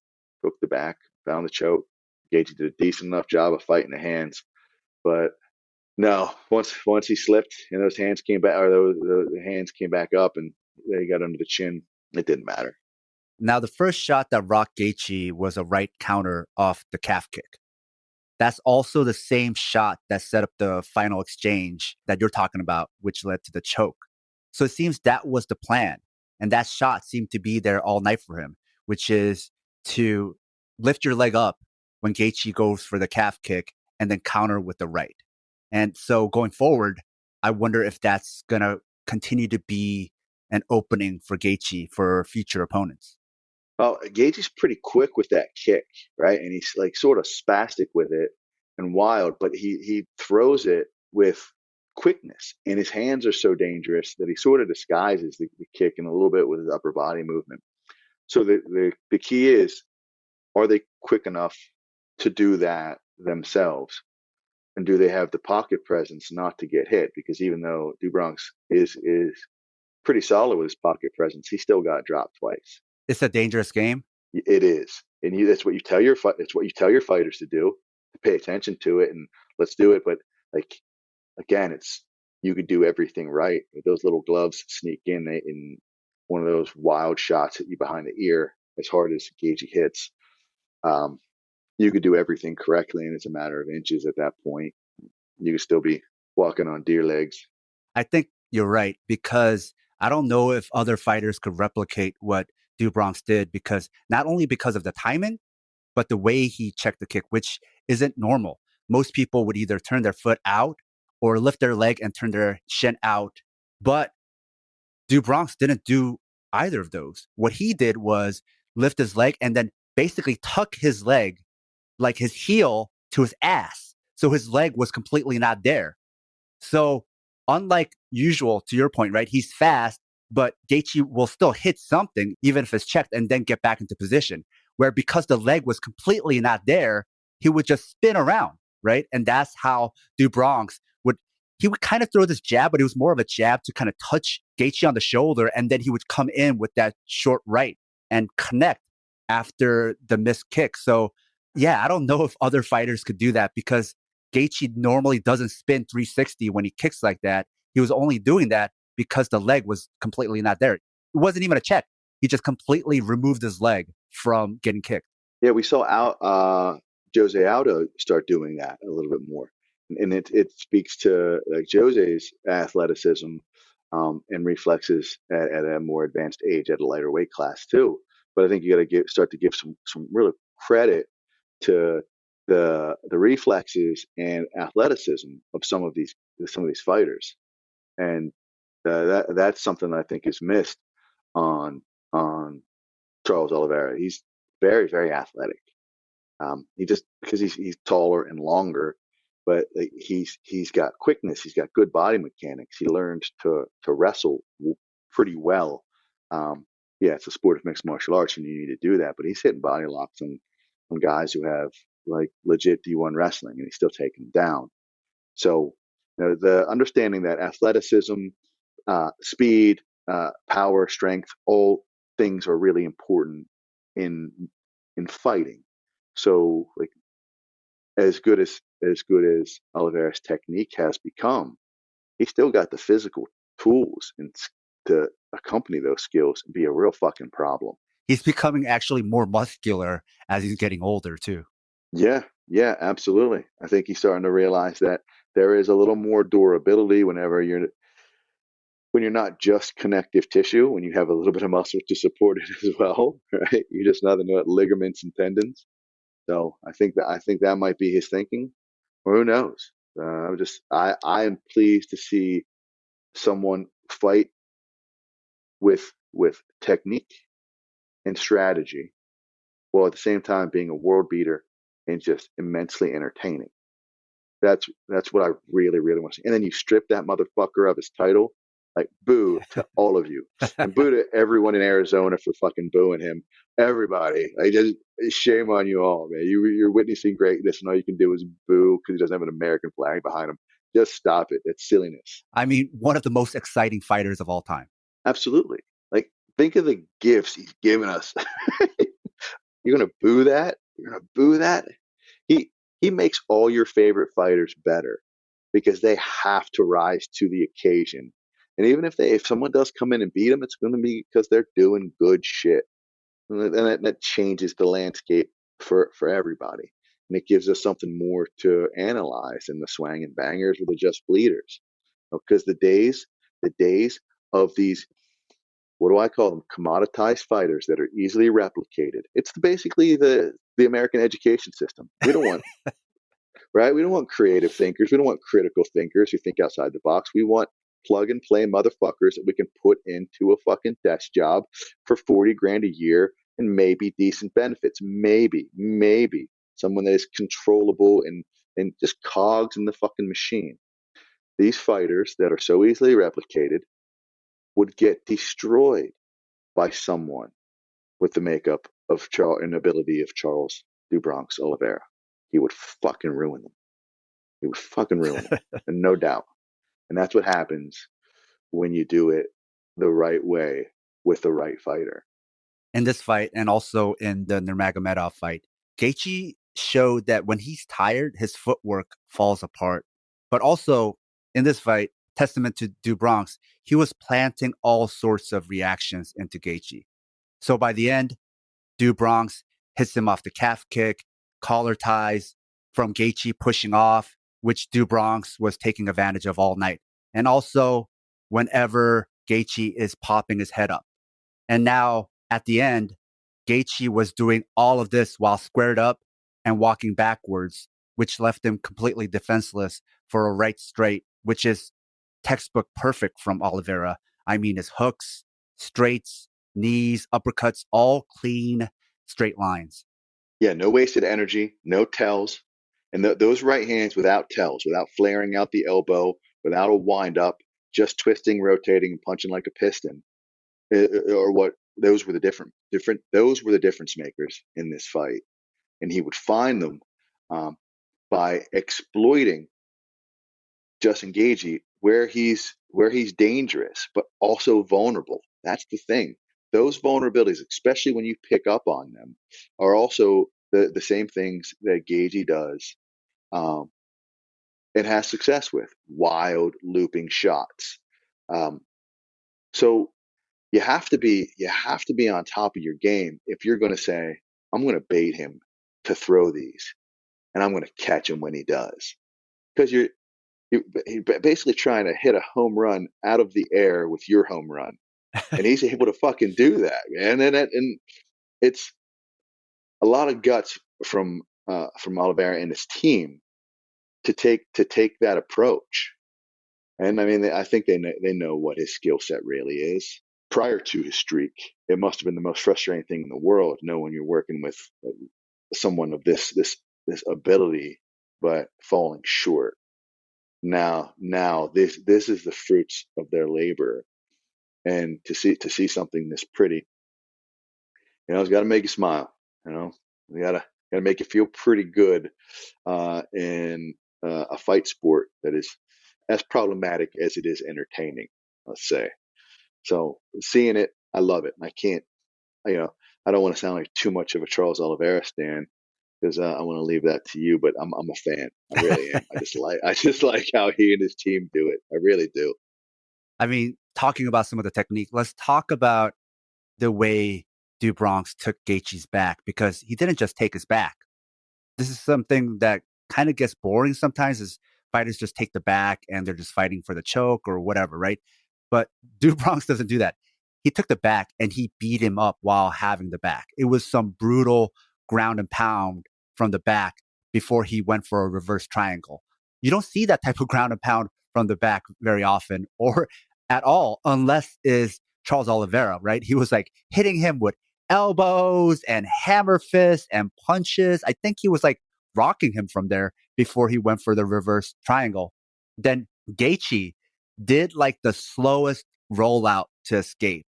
Took the back, found the choke. Gaethje did a decent enough job of fighting the hands. But no, once he slipped and those hands came back, or the hands came back up and they got under the chin, it didn't matter. Now, the first shot that rocked Gaethje was a right counter off the calf kick. That's also the same shot that set up the final exchange that you're talking about, which led to the choke. So it seems that was the plan. And that shot seemed to be there all night for him, which is to lift your leg up when Gaethje goes for the calf kick and then counter with the right. And so going forward, I wonder if that's going to continue to be an opening for Gaethje for future opponents. Well, Gaethje's pretty quick with that kick, right? And he's like sort of spastic with it and wild, but he throws it with quickness, and his hands are so dangerous that he sort of disguises the kick in a little bit with his upper body movement. So the key is, are they quick enough to do that themselves? And do they have the pocket presence not to get hit? Because even though Du Bronx is pretty solid with his pocket presence, he still got dropped twice. It's a dangerous game. It is, and that's what you tell your fighters to do. To pay attention to it and let's do it. But like again, you could do everything right. If those little gloves sneak in one of those wild shots hit you behind the ear as hard as Gaethje hits. You could do everything correctly, and it's a matter of inches at that point. You could still be walking on deer legs. I think you're right, because I don't know if other fighters could replicate what Du Bronx did, because not only because of the timing, but the way he checked the kick, which isn't normal. Most people would either turn their foot out or lift their leg and turn their shin out. But Du Bronx didn't do either of those. What he did was lift his leg and then basically tuck his leg, like his heel, to his ass. So his leg was completely not there. So unlike usual, to your point, right? He's fast, but Gaethje will still hit something, even if it's checked, and then get back into position. Where because the leg was completely not there, he would just spin around, right? And that's how Du Bronx would kind of throw this jab, but it was more of a jab to kind of touch Gaethje on the shoulder, and then he would come in with that short right and connect after the missed kick. So yeah, I don't know if other fighters could do that, because Gaethje normally doesn't spin 360 when he kicks like that. He was only doing that because the leg was completely not there. It wasn't even a check. He just completely removed his leg from getting kicked. Yeah, we saw Jose Aldo start doing that a little bit more. And it speaks to like Jose's athleticism and reflexes at a more advanced age, at a lighter weight class too. But I think you got to start to give some real credit to the reflexes and athleticism of some of these fighters, and that's something I think is missed on Charles Oliveira. He's very, very athletic. He just because he's taller and longer, but he's got quickness. He's got good body mechanics. He learned to wrestle pretty well. Yeah, it's a sport of mixed martial arts, and you need to do that. But he's hitting body locks on guys who have like legit D1 wrestling, and he's still taking them down. So the understanding that athleticism, speed, power, strength, all things are really important in fighting. So like as good as Oliveira's technique has become, he's still got the physical tools and to accompany those skills and be a real fucking problem. He's becoming actually more muscular as he's getting older too. Yeah, absolutely. I think he's starting to realize that there is a little more durability when you're not just connective tissue, when you have a little bit of muscle to support it as well, right? You're just nothing but ligaments and tendons. So I think that might be his thinking, or who knows? I am pleased to see someone fight with technique and strategy, while at the same time being a world beater and just immensely entertaining. That's what I really, really want to see. And then you strip that motherfucker of his title. Like, boo to all of you. And boo to everyone in Arizona for fucking booing him. Everybody. Just shame on you all, man. You're witnessing greatness, and all you can do is boo because he doesn't have an American flag behind him. Just stop it. It's silliness. I mean, one of the most exciting fighters of all time. Absolutely. Like, think of the gifts he's given us. You're going to boo that? You're going to boo that? He makes all your favorite fighters better because they have to rise to the occasion. And even if someone does come in and beat them, it's going to be because they're doing good shit. And that changes the landscape for everybody. And it gives us something more to analyze than the swang and bangers or the just bleeders. Because the days of these, what do I call them? Commoditized fighters that are easily replicated. It's basically the American education system. We don't want, right? We don't want creative thinkers. We don't want critical thinkers who think outside the box. We want plug and play motherfuckers that we can put into a fucking desk job for 40 grand a year and maybe decent benefits. Maybe someone that is controllable and just cogs in the fucking machine. These fighters that are so easily replicated would get destroyed by someone with the makeup of and ability of Charles do Bronx Oliveira. He would fucking ruin them. He would fucking ruin them, and no doubt. And that's what happens when you do it the right way with the right fighter. In this fight, and also in the Nurmagomedov fight, Gaethje showed that when he's tired, his footwork falls apart. But also in this fight, testament to do Bronx, he was planting all sorts of reactions into Gaethje. So by the end, do Bronx hits him off the calf kick, collar ties from Gaethje pushing off, which do Bronx was taking advantage of all night. And also whenever Gaethje is popping his head up. And now at the end, Gaethje was doing all of this while squared up and walking backwards, which left him completely defenseless for a right straight, which is textbook perfect from Oliveira. I mean, his hooks, straights, knees, uppercuts, all clean, straight lines. Yeah, no wasted energy, no tells. And those right hands without tells, without flaring out the elbow, without a wind up, just twisting, rotating, and punching like a piston, or what? Those were the difference makers in this fight. And he would find them by exploiting Justin Gaethje where he's dangerous, but also vulnerable. That's the thing. Those vulnerabilities, especially when you pick up on them, are also the same things that Gaethje does and has success with. Wild looping shots. So you have to be on top of your game if you're going to say, I'm going to bait him to throw these, and I'm going to catch him when he does, because you're basically trying to hit a home run out of the air with your home run, and he's able to fucking do that, man. And it's a lot of guts from Oliveira and his team to take that approach. And I mean, I think they know what his skill set really is. Prior to his streak, it must have been the most frustrating thing in the world, knowing you're working with someone of this ability, but falling short. Now this is the fruits of their labor, and to see something this pretty, it's got to make you smile. We gotta make you feel pretty good in a fight sport that is as problematic as it is entertaining, let's say. So seeing it, I love it. And I can't, I don't want to sound like too much of a Charles Oliveira stan, because I want to leave that to you. But I'm a fan. I really am. I just like how he and his team do it. I really do. I mean, talking about some of the technique, let's talk about the way do Bronx took Gaethje's back, because he didn't just take his back. This is something that kind of gets boring sometimes, is fighters just take the back and they're just fighting for the choke or whatever, right? But do Bronx doesn't do that. He took the back and he beat him up while having the back. It was some brutal ground and pound from the back before he went for a reverse triangle. You don't see that type of ground and pound from the back very often, or at all, unless is Charles Oliveira, right? He was like hitting him with elbows and hammer fists and punches. I think he was like rocking him from there before he went for the reverse triangle. Then Gaethje did like the slowest rollout to escape.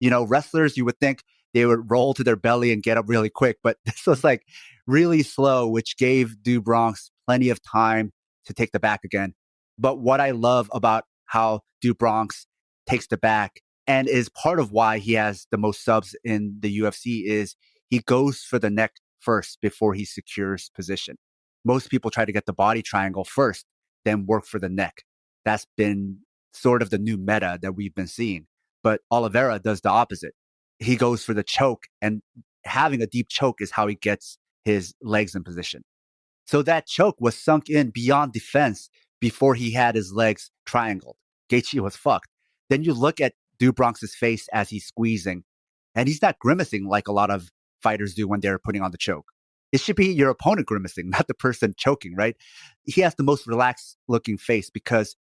Wrestlers, you would think they would roll to their belly and get up really quick, but this was like really slow, which gave Do Bronx plenty of time to take the back again. But what I love about how Do Bronx takes the back and is part of why he has the most subs in the UFC is he goes for the neck first before he secures position. Most people try to get the body triangle first, then work for the neck. That's been sort of the new meta that we've been seeing. But Oliveira does the opposite. He goes for the choke, and having a deep choke is how he gets his legs in position. So that choke was sunk in beyond defense before he had his legs triangled. Gaethje was fucked. Then you look at Do Bronx's face as he's squeezing, and he's not grimacing like a lot of fighters do when they're putting on the choke. It should be your opponent grimacing, not the person choking, right? He has the most relaxed looking face because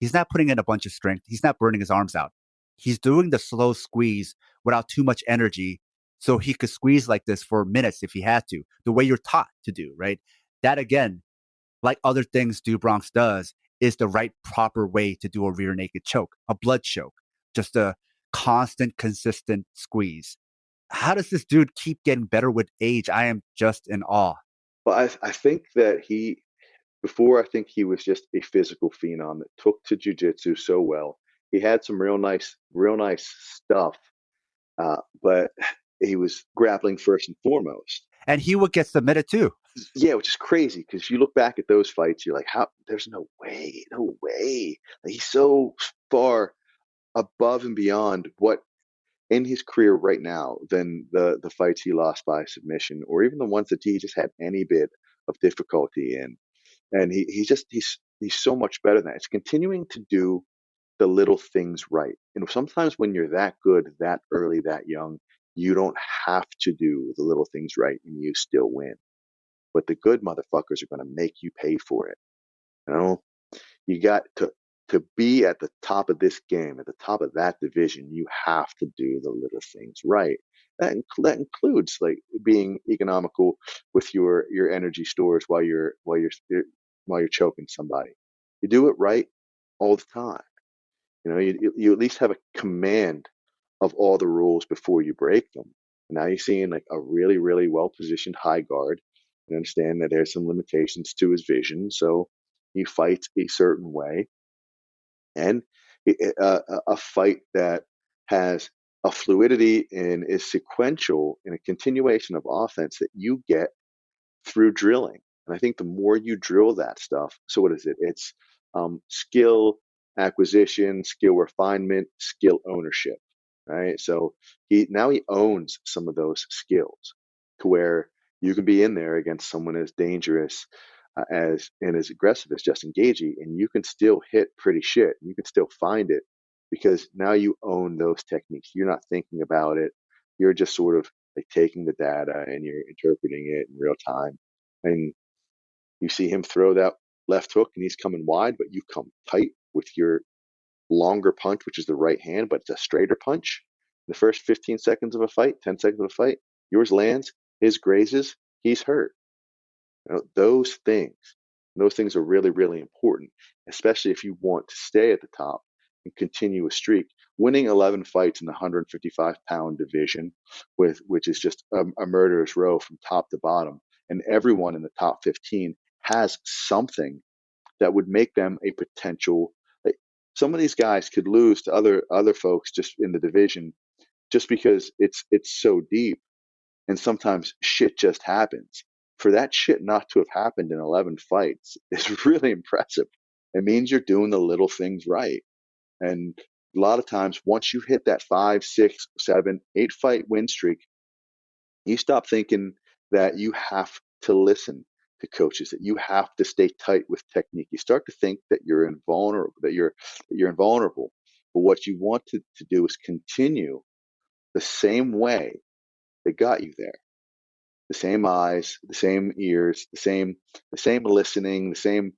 he's not putting in a bunch of strength. He's not burning his arms out. He's doing the slow squeeze without too much energy, so he could squeeze like this for minutes if he had to, the way you're taught to do, right? That, again, like other things Do Bronx does, is the right proper way to do a rear naked choke, a blood choke, just a constant, consistent squeeze. How does this dude keep getting better with age? I am just in awe. Well, I think that before, I think he was just a physical phenom that took to jiu-jitsu so well. He had some real nice stuff, but he was grappling first and foremost. And he would get submitted too. Yeah, which is crazy because if you look back at those fights, you're like, how? There's no way. Like, he's so far above and beyond what in his career right now than the fights he lost by submission, or even the ones that he just had any bit of difficulty in. And he's so much better than that. It's continuing to do the little things right. And sometimes when you're that good, that early, that young, you don't have to do the little things right and you still win. But the good motherfuckers are going to make you pay for it. You got to be at the top of this game, at the top of that division, you have to do the little things right. That includes like being economical with your energy stores while you're choking somebody. You do it right all the time. You at least have a command of all the rules before you break them. And now you're seeing like a really, really well positioned high guard. You understand that there's some limitations to his vision, so he fights a certain way. And a fight that has a fluidity and is sequential in a continuation of offense that you get through drilling. And I think the more you drill that stuff, so what is it? It's skill acquisition, skill refinement, skill ownership, right? So he owns some of those skills to where you can be in there against someone as dangerous and as aggressive as Justin Gaethje, and you can still hit pretty shit. You can still find it because now you own those techniques. You're not thinking about it. You're just sort of like taking the data and you're interpreting it in real time. And you see him throw that left hook and he's coming wide, but you come tight with your longer punch, which is the right hand, but it's a straighter punch. In the first 15 seconds of a fight, 10 seconds of a fight, yours lands, his grazes, he's hurt. Those things are really, really important, especially if you want to stay at the top and continue a streak. Winning 11 fights in the 155-pound division, which is just a murderous row from top to bottom, and everyone in the top 15 has something that would make them a potential. Like, some of these guys could lose to other folks just in the division, just because it's so deep, and sometimes shit just happens. For that shit not to have happened in 11 fights is really impressive. It means you're doing the little things right. And a lot of times, once you hit that 5, 6, 7, 8 fight win streak, you stop thinking that you have to listen to coaches, that you have to stay tight with technique. You start to think that you're invulnerable, that you're invulnerable. But what you want to do is continue the same way that got you there. The same eyes, the same ears, the same listening, the same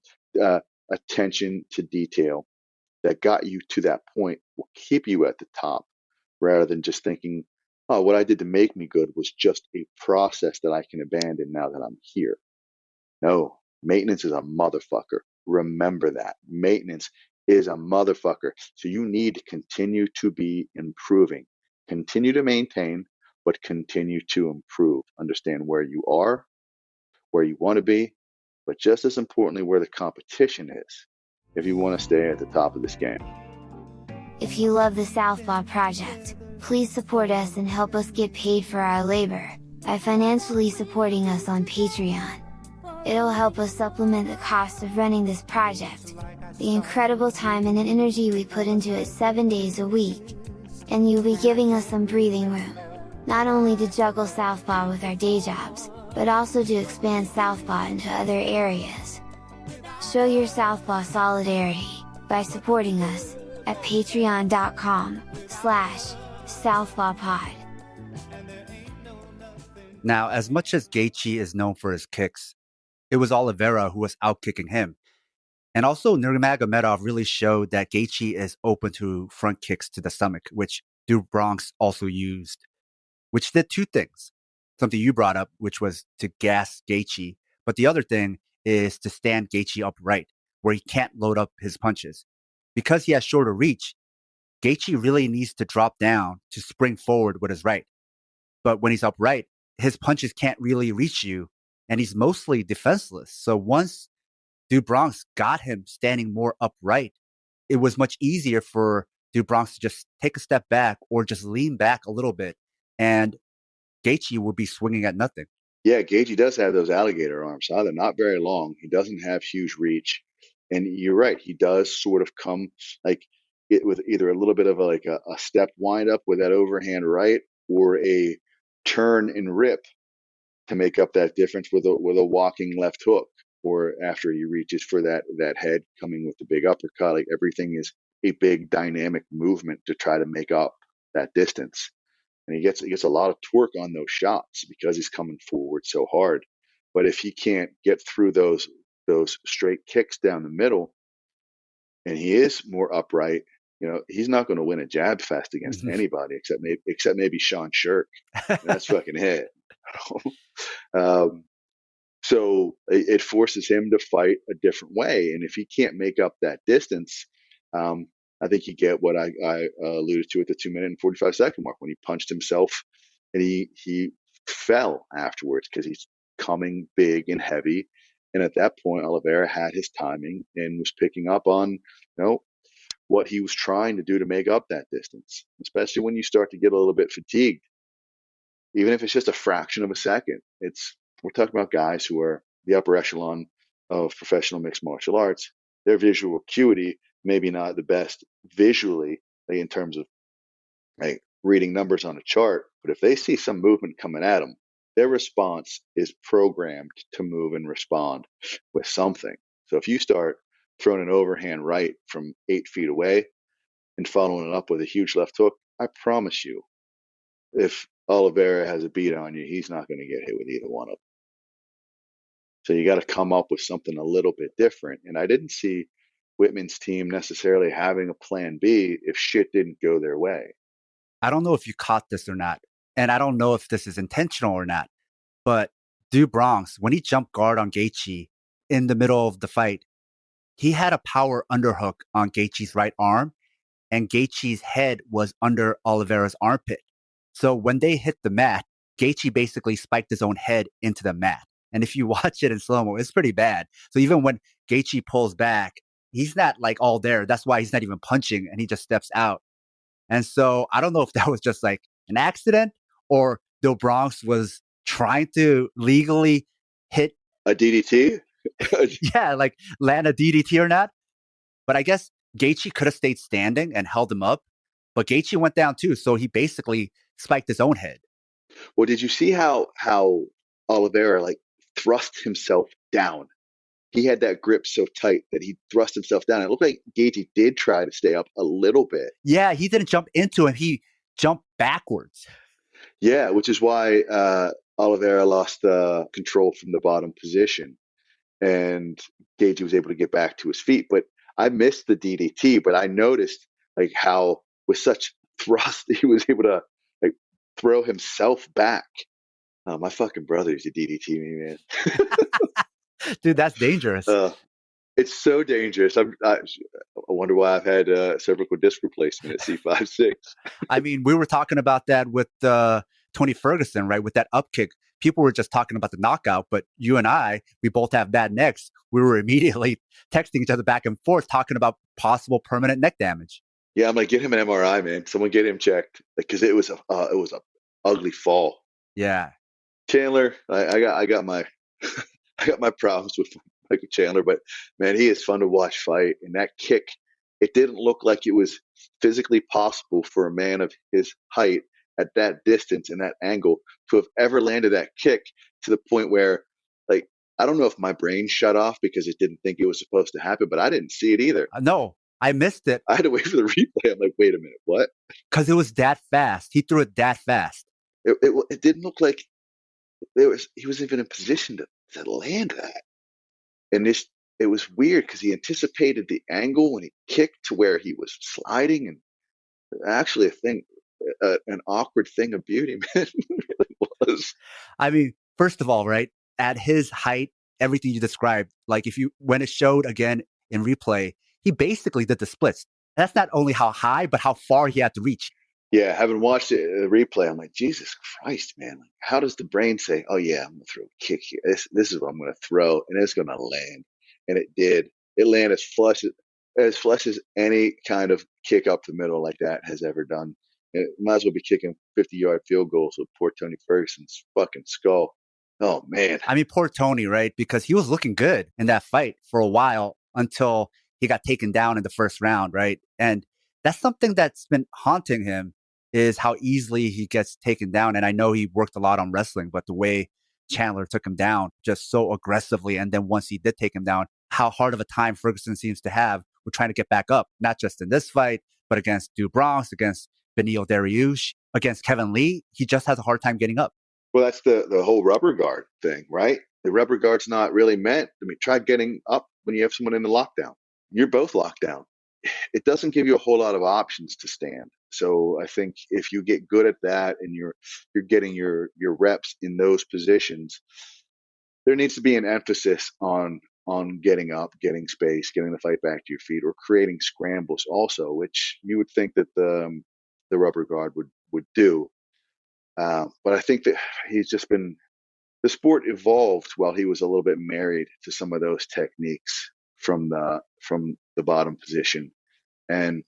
attention to detail that got you to that point will keep you at the top, rather than just thinking oh, what I did to make me good was just a process that I can abandon now that I'm here. No, maintenance is a motherfucker. Remember that. Maintenance is a motherfucker. So you need to continue to be improving. Continue to maintain, but continue to improve. Understand where you are, where you want to be, but just as importantly, where the competition is if you want to stay at the top of this game. If you love the Southpaw Project, please support us and help us get paid for our labor by financially supporting us on Patreon. It'll help us supplement the cost of running this project, the incredible time and energy we put into it 7 days a week. And you'll be giving us some breathing room, not only to juggle Southpaw with our day jobs, but also to expand Southpaw into other areas. Show your Southpaw solidarity by supporting us at patreon.com/southpawpod. Now, as much as Gaethje is known for his kicks, it was Oliveira who was outkicking him. And also, Nurmagomedov really showed that Gaethje is open to front kicks to the stomach, which Duke Bronx also used, which did two things. Something you brought up, which was to gas Gaethje, but the other thing is to stand Gaethje upright, where he can't load up his punches. Because he has shorter reach, Gaethje really needs to drop down to spring forward with his right. But when he's upright, his punches can't really reach you, and he's mostly defenseless. So once Duke Bronx got him standing more upright, it was much easier for Duke Bronx to just take a step back or just lean back a little bit, and Gaethje would be swinging at nothing. Yeah, Gaethje does have those alligator arms. They're not very long. He doesn't have huge reach. And you're right. He does sort of come like it with either a little bit of a step wind up with that overhand right or a turn and rip to make up that difference with a walking left hook, or after he reaches for that head coming with the big uppercut. Like everything is a big dynamic movement to try to make up that distance. And he gets a lot of torque on those shots because he's coming forward so hard. But if he can't get through those straight kicks down the middle, and he is more upright, he's not going to win a jab fest against anybody except maybe Sean Shirk. That's fucking it. So it forces him to fight a different way, and if he can't make up that distance, I think you get what I alluded to at the 2-minute and 45-second mark when he punched himself and he fell afterwards because he's coming big and heavy. And at that point, Oliveira had his timing and was picking up on, what he was trying to do to make up that distance, especially when you start to get a little bit fatigued. Even if it's just a fraction of a second, we're talking about guys who are the upper echelon of professional mixed martial arts. Their visual acuity maybe not the best visually, like in terms of like reading numbers on a chart, but if they see some movement coming at them, their response is programmed to move and respond with something. So if you start throwing an overhand right from 8 feet away and following it up with a huge left hook, I promise you, if Oliveira has a beat on you, he's not going to get hit with either one of them. So you got to come up with something a little bit different. And I didn't see Whitman's team necessarily having a plan B if shit didn't go their way. I don't know if you caught this or not, and I don't know if this is intentional or not, but Duke Bronx, when he jumped guard on Gaethje in the middle of the fight, he had a power underhook on Gaethje's right arm, and Gaethje's head was under Oliveira's armpit. So when they hit the mat, Gaethje basically spiked his own head into the mat. And if you watch it in slow-mo, it's pretty bad. So even when Gaethje pulls back, he's not like all there. That's why he's not even punching, and he just steps out. And so I don't know if that was just like an accident or Duke Bronx was trying to legally hit a DDT. Yeah, like land a DDT or not. But I guess Gaethje could have stayed standing and held him up, but Gaethje went down too. So he basically spiked his own head. Well, did you see how Oliveira like thrust himself down? He had that grip so tight that he thrust himself down. It looked like Gaethje did try to stay up a little bit. Yeah, he didn't jump into him. He jumped backwards. Yeah, which is why Oliveira lost control from the bottom position. And Gaethje was able to get back to his feet. But I missed the DDT, but I noticed like how with such thrust he was able to like throw himself back. Oh, my fucking brother used to DDT me, man. Dude, that's dangerous. It's so dangerous. I wonder why I've had cervical disc replacement at C5-6. I mean, we were talking about that with Tony Ferguson, right? With that up kick. People were just talking about the knockout, but you and I, we both have bad necks. We were immediately texting each other back and forth, talking about possible permanent neck damage. Yeah, I'm like, get him an MRI, man. Someone get him checked because it was a ugly fall. Yeah, Chandler, I got my I got my problems with Michael Chandler, but man, he is fun to watch fight. And that kick, it didn't look like it was physically possible for a man of his height at that distance and that angle to have ever landed that kick to the point where, like, I don't know if my brain shut off because it didn't think it was supposed to happen, but I didn't see it either. no, I missed it. I had to wait for the replay. I'm like, wait a minute, what? Because it was that fast. He threw it that fast. It didn't look like he was even in position to land that. And it was weird because he anticipated the angle when he kicked to where he was sliding, and actually an awkward thing of beauty, man. It really was. I mean, first of all, right, at his height, everything you described, like when it showed again in replay, he basically did the splits. That's not only how high, but how far he had to reach. Yeah, having watched the replay, I'm like, Jesus Christ, man. Like, how does the brain say, oh, yeah, I'm going to throw a kick here. This is what I'm going to throw, and it's going to land. And it did. It landed as flush as any kind of kick up the middle like that has ever done. It might as well be kicking 50-yard field goals with poor Tony Ferguson's fucking skull. Oh, man. I mean, poor Tony, right? Because he was looking good in that fight for a while until he got taken down in the first round, right? And that's something that's been haunting him, is how easily he gets taken down. And I know he worked a lot on wrestling, but the way Chandler took him down just so aggressively, and then once he did take him down, how hard of a time Ferguson seems to have with trying to get back up, not just in this fight, but against Du Bronx, against Beneil Dariush, against Kevin Lee. He just has a hard time getting up. Well, that's the whole rubber guard thing, right? The rubber guard's not really meant. I mean, try getting up when you have someone in the lockdown. You're both locked down. It doesn't give you a whole lot of options to stand. So I think if you get good at that and you're getting your reps in those positions, there needs to be an emphasis on getting up, getting space, getting the fight back to your feet, or creating scrambles also, which you would think that the rubber guard would do. But I think that he's just been, the sport evolved while he was a little bit married to some of those techniques from the bottom position. And,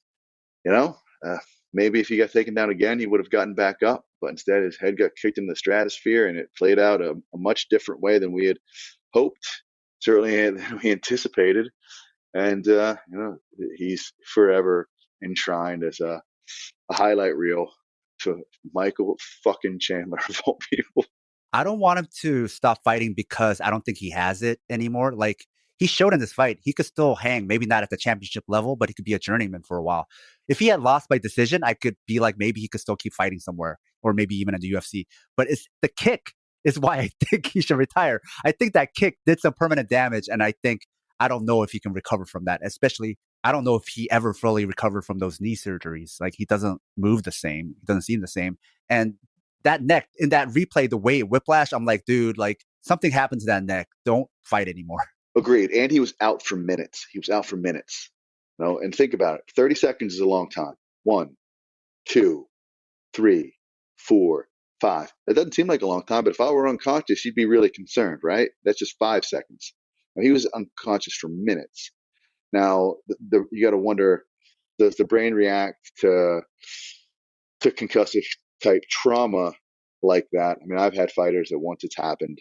maybe if he got taken down again, he would have gotten back up. But instead, his head got kicked in the stratosphere, and it played out a much different way than we had hoped, certainly than we anticipated. And, he's forever enshrined as a highlight reel to Michael fucking Chandler of all people. I don't want him to stop fighting because I don't think he has it anymore. Like, he showed in this fight, he could still hang, maybe not at the championship level, but he could be a journeyman for a while. If he had lost by decision, I could be like, maybe he could still keep fighting somewhere, or maybe even in the UFC. But it's the kick is why I think he should retire. I think that kick did some permanent damage, and I don't know if he can recover from that. Especially, I don't know if he ever fully recovered from those knee surgeries. Like, he doesn't move the same. He doesn't seem the same. And that neck, in that replay, the way it whiplash, I'm like, dude, like, something happened to that neck. Don't fight anymore. Agreed. And he was out for minutes. And think about it. 30 seconds is a long time. 1, 2, 3, 4, 5. That doesn't seem like a long time, but if I were unconscious, you'd be really concerned, right? That's just 5 seconds. Now, he was unconscious for minutes. Now, you got to wonder, does the brain react to concussive type trauma like that? I mean, I've had fighters that once it's happened,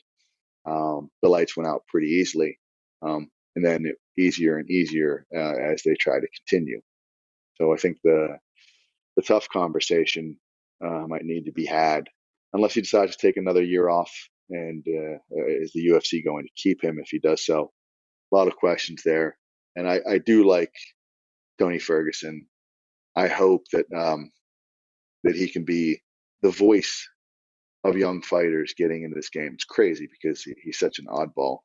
the lights went out pretty easily. And then easier and easier as they try to continue. So I think the tough conversation might need to be had, unless he decides to take another year off. And is the UFC going to keep him if he does so? A lot of questions there. And I do like Tony Ferguson. I hope that that he can be the voice of young fighters getting into this game. It's crazy because he's such an oddball.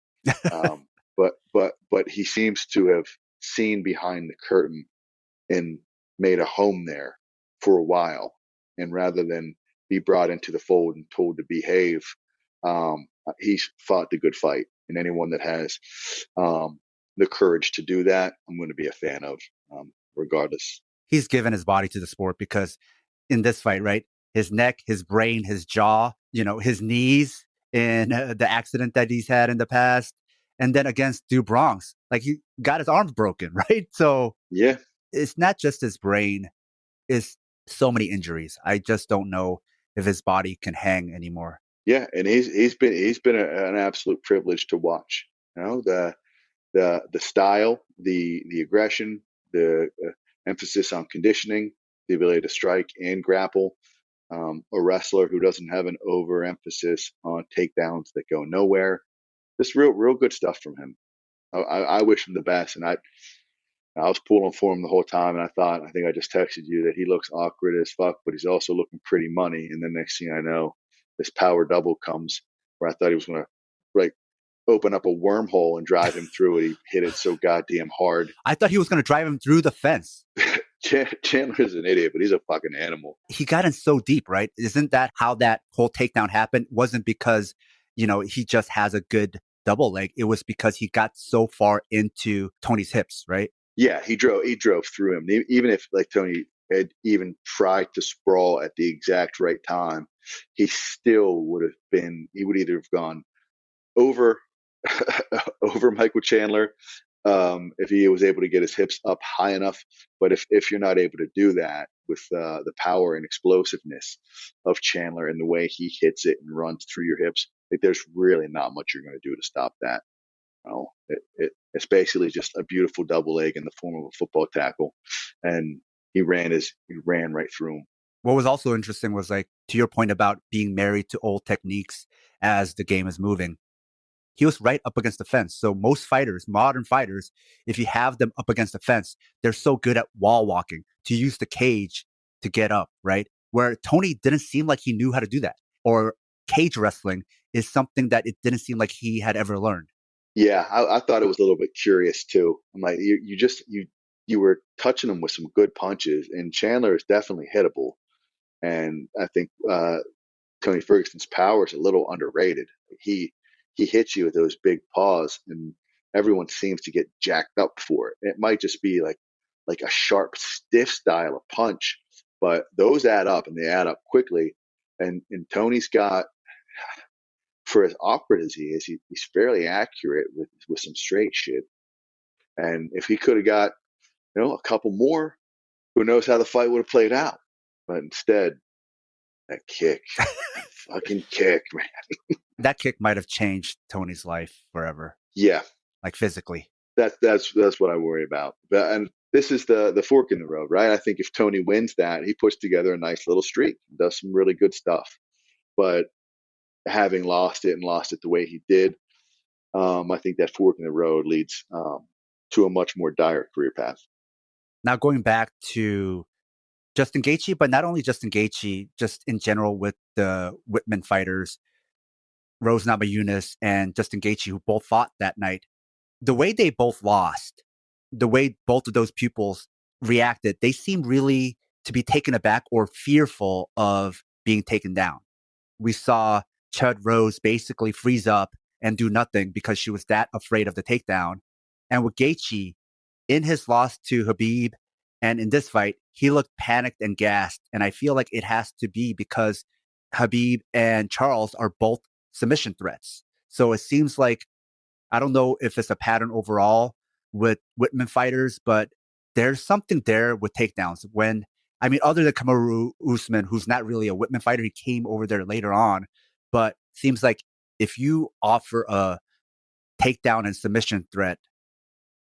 But he seems to have seen behind the curtain and made a home there for a while. And rather than be brought into the fold and told to behave. He's fought the good fight, and anyone that has the courage to do that, I'm going to be a fan of, regardless. He's given his body to the sport because in this fight, right, his neck, his brain, his jaw, his knees in the accident that he's had in the past, and then against Du Bronx, like he got his arms broken, right? So yeah, it's not just his brain; it's so many injuries. I just don't know if his body can hang anymore. Yeah, and he's been an absolute privilege to watch. The style, the aggression, the emphasis on conditioning, the ability to strike and grapple. A wrestler who doesn't have an overemphasis on takedowns that go nowhere. Just real good stuff from him. I wish him the best, and I was pulling for him the whole time, and I think I just texted you that he looks awkward as fuck, but he's also looking pretty money. And then next thing I know, this power double comes where I thought he was going to like open up a wormhole and drive him through it. He hit it so goddamn hard. I thought he was going to drive him through the fence. Chandler's an idiot, but he's a fucking animal. He got in so deep, right? Isn't that how that whole takedown happened? It wasn't because, he just has a good double leg. It was because he got so far into Tony's hips, right? Yeah, he drove through him. Even if like Tony had even tried to sprawl at the exact right time, he would either have gone over over Michael Chandler if he was able to get his hips up high enough. But if you're not able to do that with the power and explosiveness of Chandler and the way he hits it and runs through your hips, like there's really not much you're going to do to stop that. It's basically just a beautiful double leg in the form of a football tackle, and he ran right through him. What was also interesting was, like, to your point about being married to old techniques as the game is moving, he was right up against the fence. So most fighters, modern fighters, if you have them up against the fence, they're so good at wall walking to use the cage to get up, right? Where Tony didn't seem like he knew how to do that, or cage wrestling is something that it didn't seem like he had ever learned. Yeah, I thought it was a little bit curious too. I'm like, you were touching him with some good punches, and Chandler is definitely hittable. And I think Tony Ferguson's power is a little underrated. He hits you with those big paws, and everyone seems to get jacked up for it. It might just be like a sharp, stiff style of punch, but those add up, and they add up quickly. And Tony's got, for as awkward as he is, he's fairly accurate with some straight shit. And if he could have got, a couple more, who knows how the fight would have played out. But instead, that kick, fucking kick, man. That kick might have changed Tony's life forever. Yeah, like physically. That's what I worry about. And this is the fork in the road, right? I think if Tony wins that, he puts together a nice little streak, does some really good stuff. But having lost it the way he did, I think that fork in the road leads to a much more dire career path. Now going back to Justin Gaethje, but not only Justin Gaethje, just in general with the Whitman fighters, Rose Namajunas and Justin Gaethje, who both fought that night, the way they both lost, the way both of those pupils reacted, they seemed really to be taken aback or fearful of being taken down. We saw Chud Rose basically freeze up and do nothing because she was that afraid of the takedown. And with Gaethje, in his loss to Khabib and in this fight, he looked panicked and gassed. And I feel like it has to be because Khabib and Charles are both submission threats. So it seems like, I don't know if it's a pattern overall with Whitman fighters, but there's something there with takedowns. Other than Kamaru Usman, who's not really a Whitman fighter, he came over there later on, but seems like if you offer a takedown and submission threat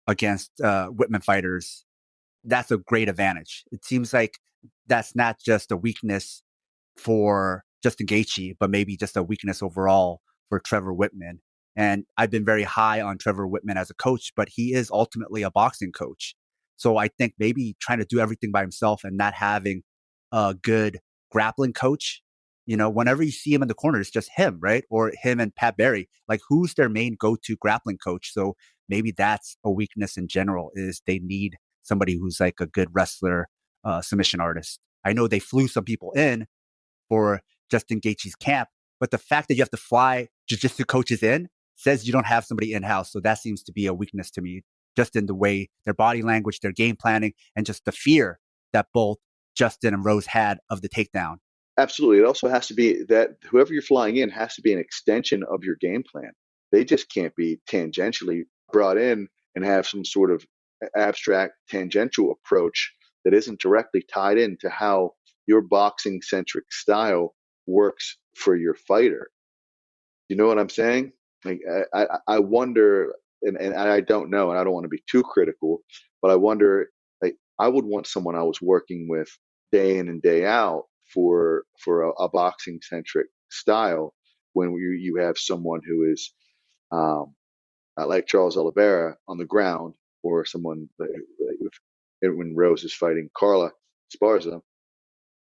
against Whitman fighters, that's a great advantage. It seems like that's not just a weakness for Justin Gaethje, but maybe just a weakness overall for Trevor Whitman. And I've been very high on Trevor Whitman as a coach, but he is ultimately a boxing coach. So I think maybe trying to do everything by himself and not having a good grappling coach, whenever you see him in the corner, it's just him, right? Or him and Pat Barry, like who's their main go-to grappling coach? So maybe that's a weakness in general, is they need somebody who's like a good wrestler, submission artist. I know they flew some people in for Justin Gaethje's camp. But the fact that you have to fly jiu-jitsu coaches in says you don't have somebody in-house. So that seems to be a weakness to me, just in the way their body language, their game planning, and just the fear that both Justin and Rose had of the takedown. Absolutely. It also has to be that whoever you're flying in has to be an extension of your game plan. They just can't be tangentially brought in and have some sort of abstract tangential approach that isn't directly tied into how your boxing-centric style works for your fighter. You know what I'm saying? Like, I wonder, and I don't know, and I don't want to be too critical, but I wonder, like, I would want someone I was working with day in and day out for a boxing centric style when you have someone who is like Charles Oliveira on the ground, or someone when Rose is fighting Carla Esparza.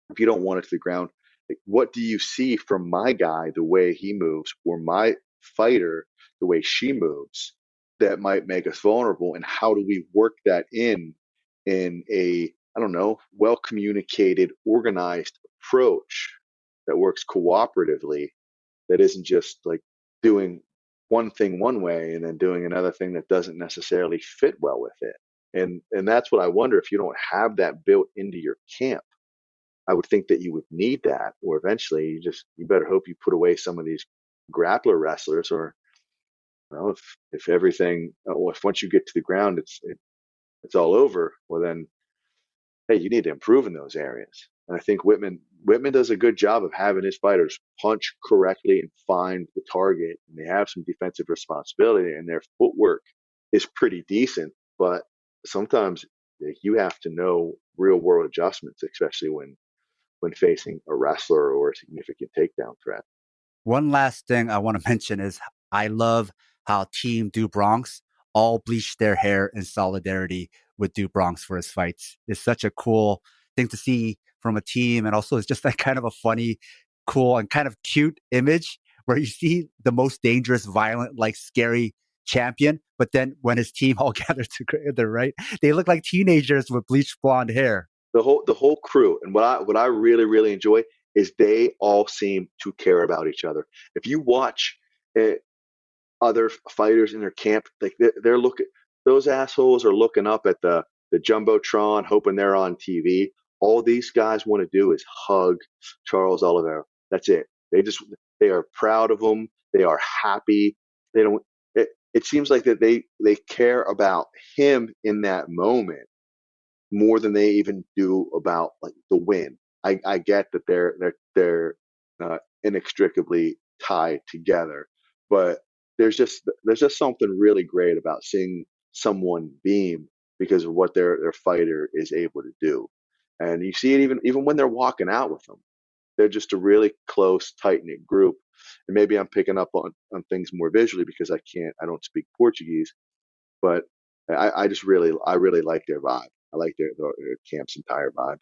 If you don't want it to the ground, like, what do you see from my guy, the way he moves, or my fighter, the way she moves, that might make us vulnerable? And how do we work that in a, I don't know, well communicated, organized approach that works cooperatively, that isn't just like doing one thing one way and then doing another thing that doesn't necessarily fit well with it. And that's what I wonder, if you don't have that built into your camp. I would think that you would need that, or eventually you better hope you put away some of these grappler wrestlers, or, well, if everything, well, if once you get to the ground, it's all over. Well, then, hey, you need to improve in those areas. And I think Whitman does a good job of having his fighters punch correctly and find the target, and they have some defensive responsibility, and their footwork is pretty decent. But sometimes you have to know real world adjustments, especially when facing a wrestler or a significant takedown threat. One last thing I want to mention is I love how Team Du Bronx all bleached their hair in solidarity with Du Bronx for his fights. It's such a cool thing to see from a team. And also it's just like kind of a funny, cool, and kind of cute image where you see the most dangerous, violent, like scary champion. But then when his team all gathered together, right, they look like teenagers with bleached blonde hair. The whole crew. And what I really, really enjoy is they all seem to care about each other. If you watch other fighters in their camp, like they're looking, those assholes are looking up at the jumbotron, hoping they're on TV. All these guys want to do is hug Charles Oliveira. That's it. They are proud of him. They are happy. They don't. It seems like that they care about him in that moment more than they even do about like the win. I get that they're inextricably tied together, but there's just something really great about seeing someone beam because of what their fighter is able to do. And you see it even when they're walking out with them. They're just a really close, tight-knit group. And maybe I'm picking up on things more visually because I don't speak Portuguese, but I really like their vibe. I like their camp's entire vibe.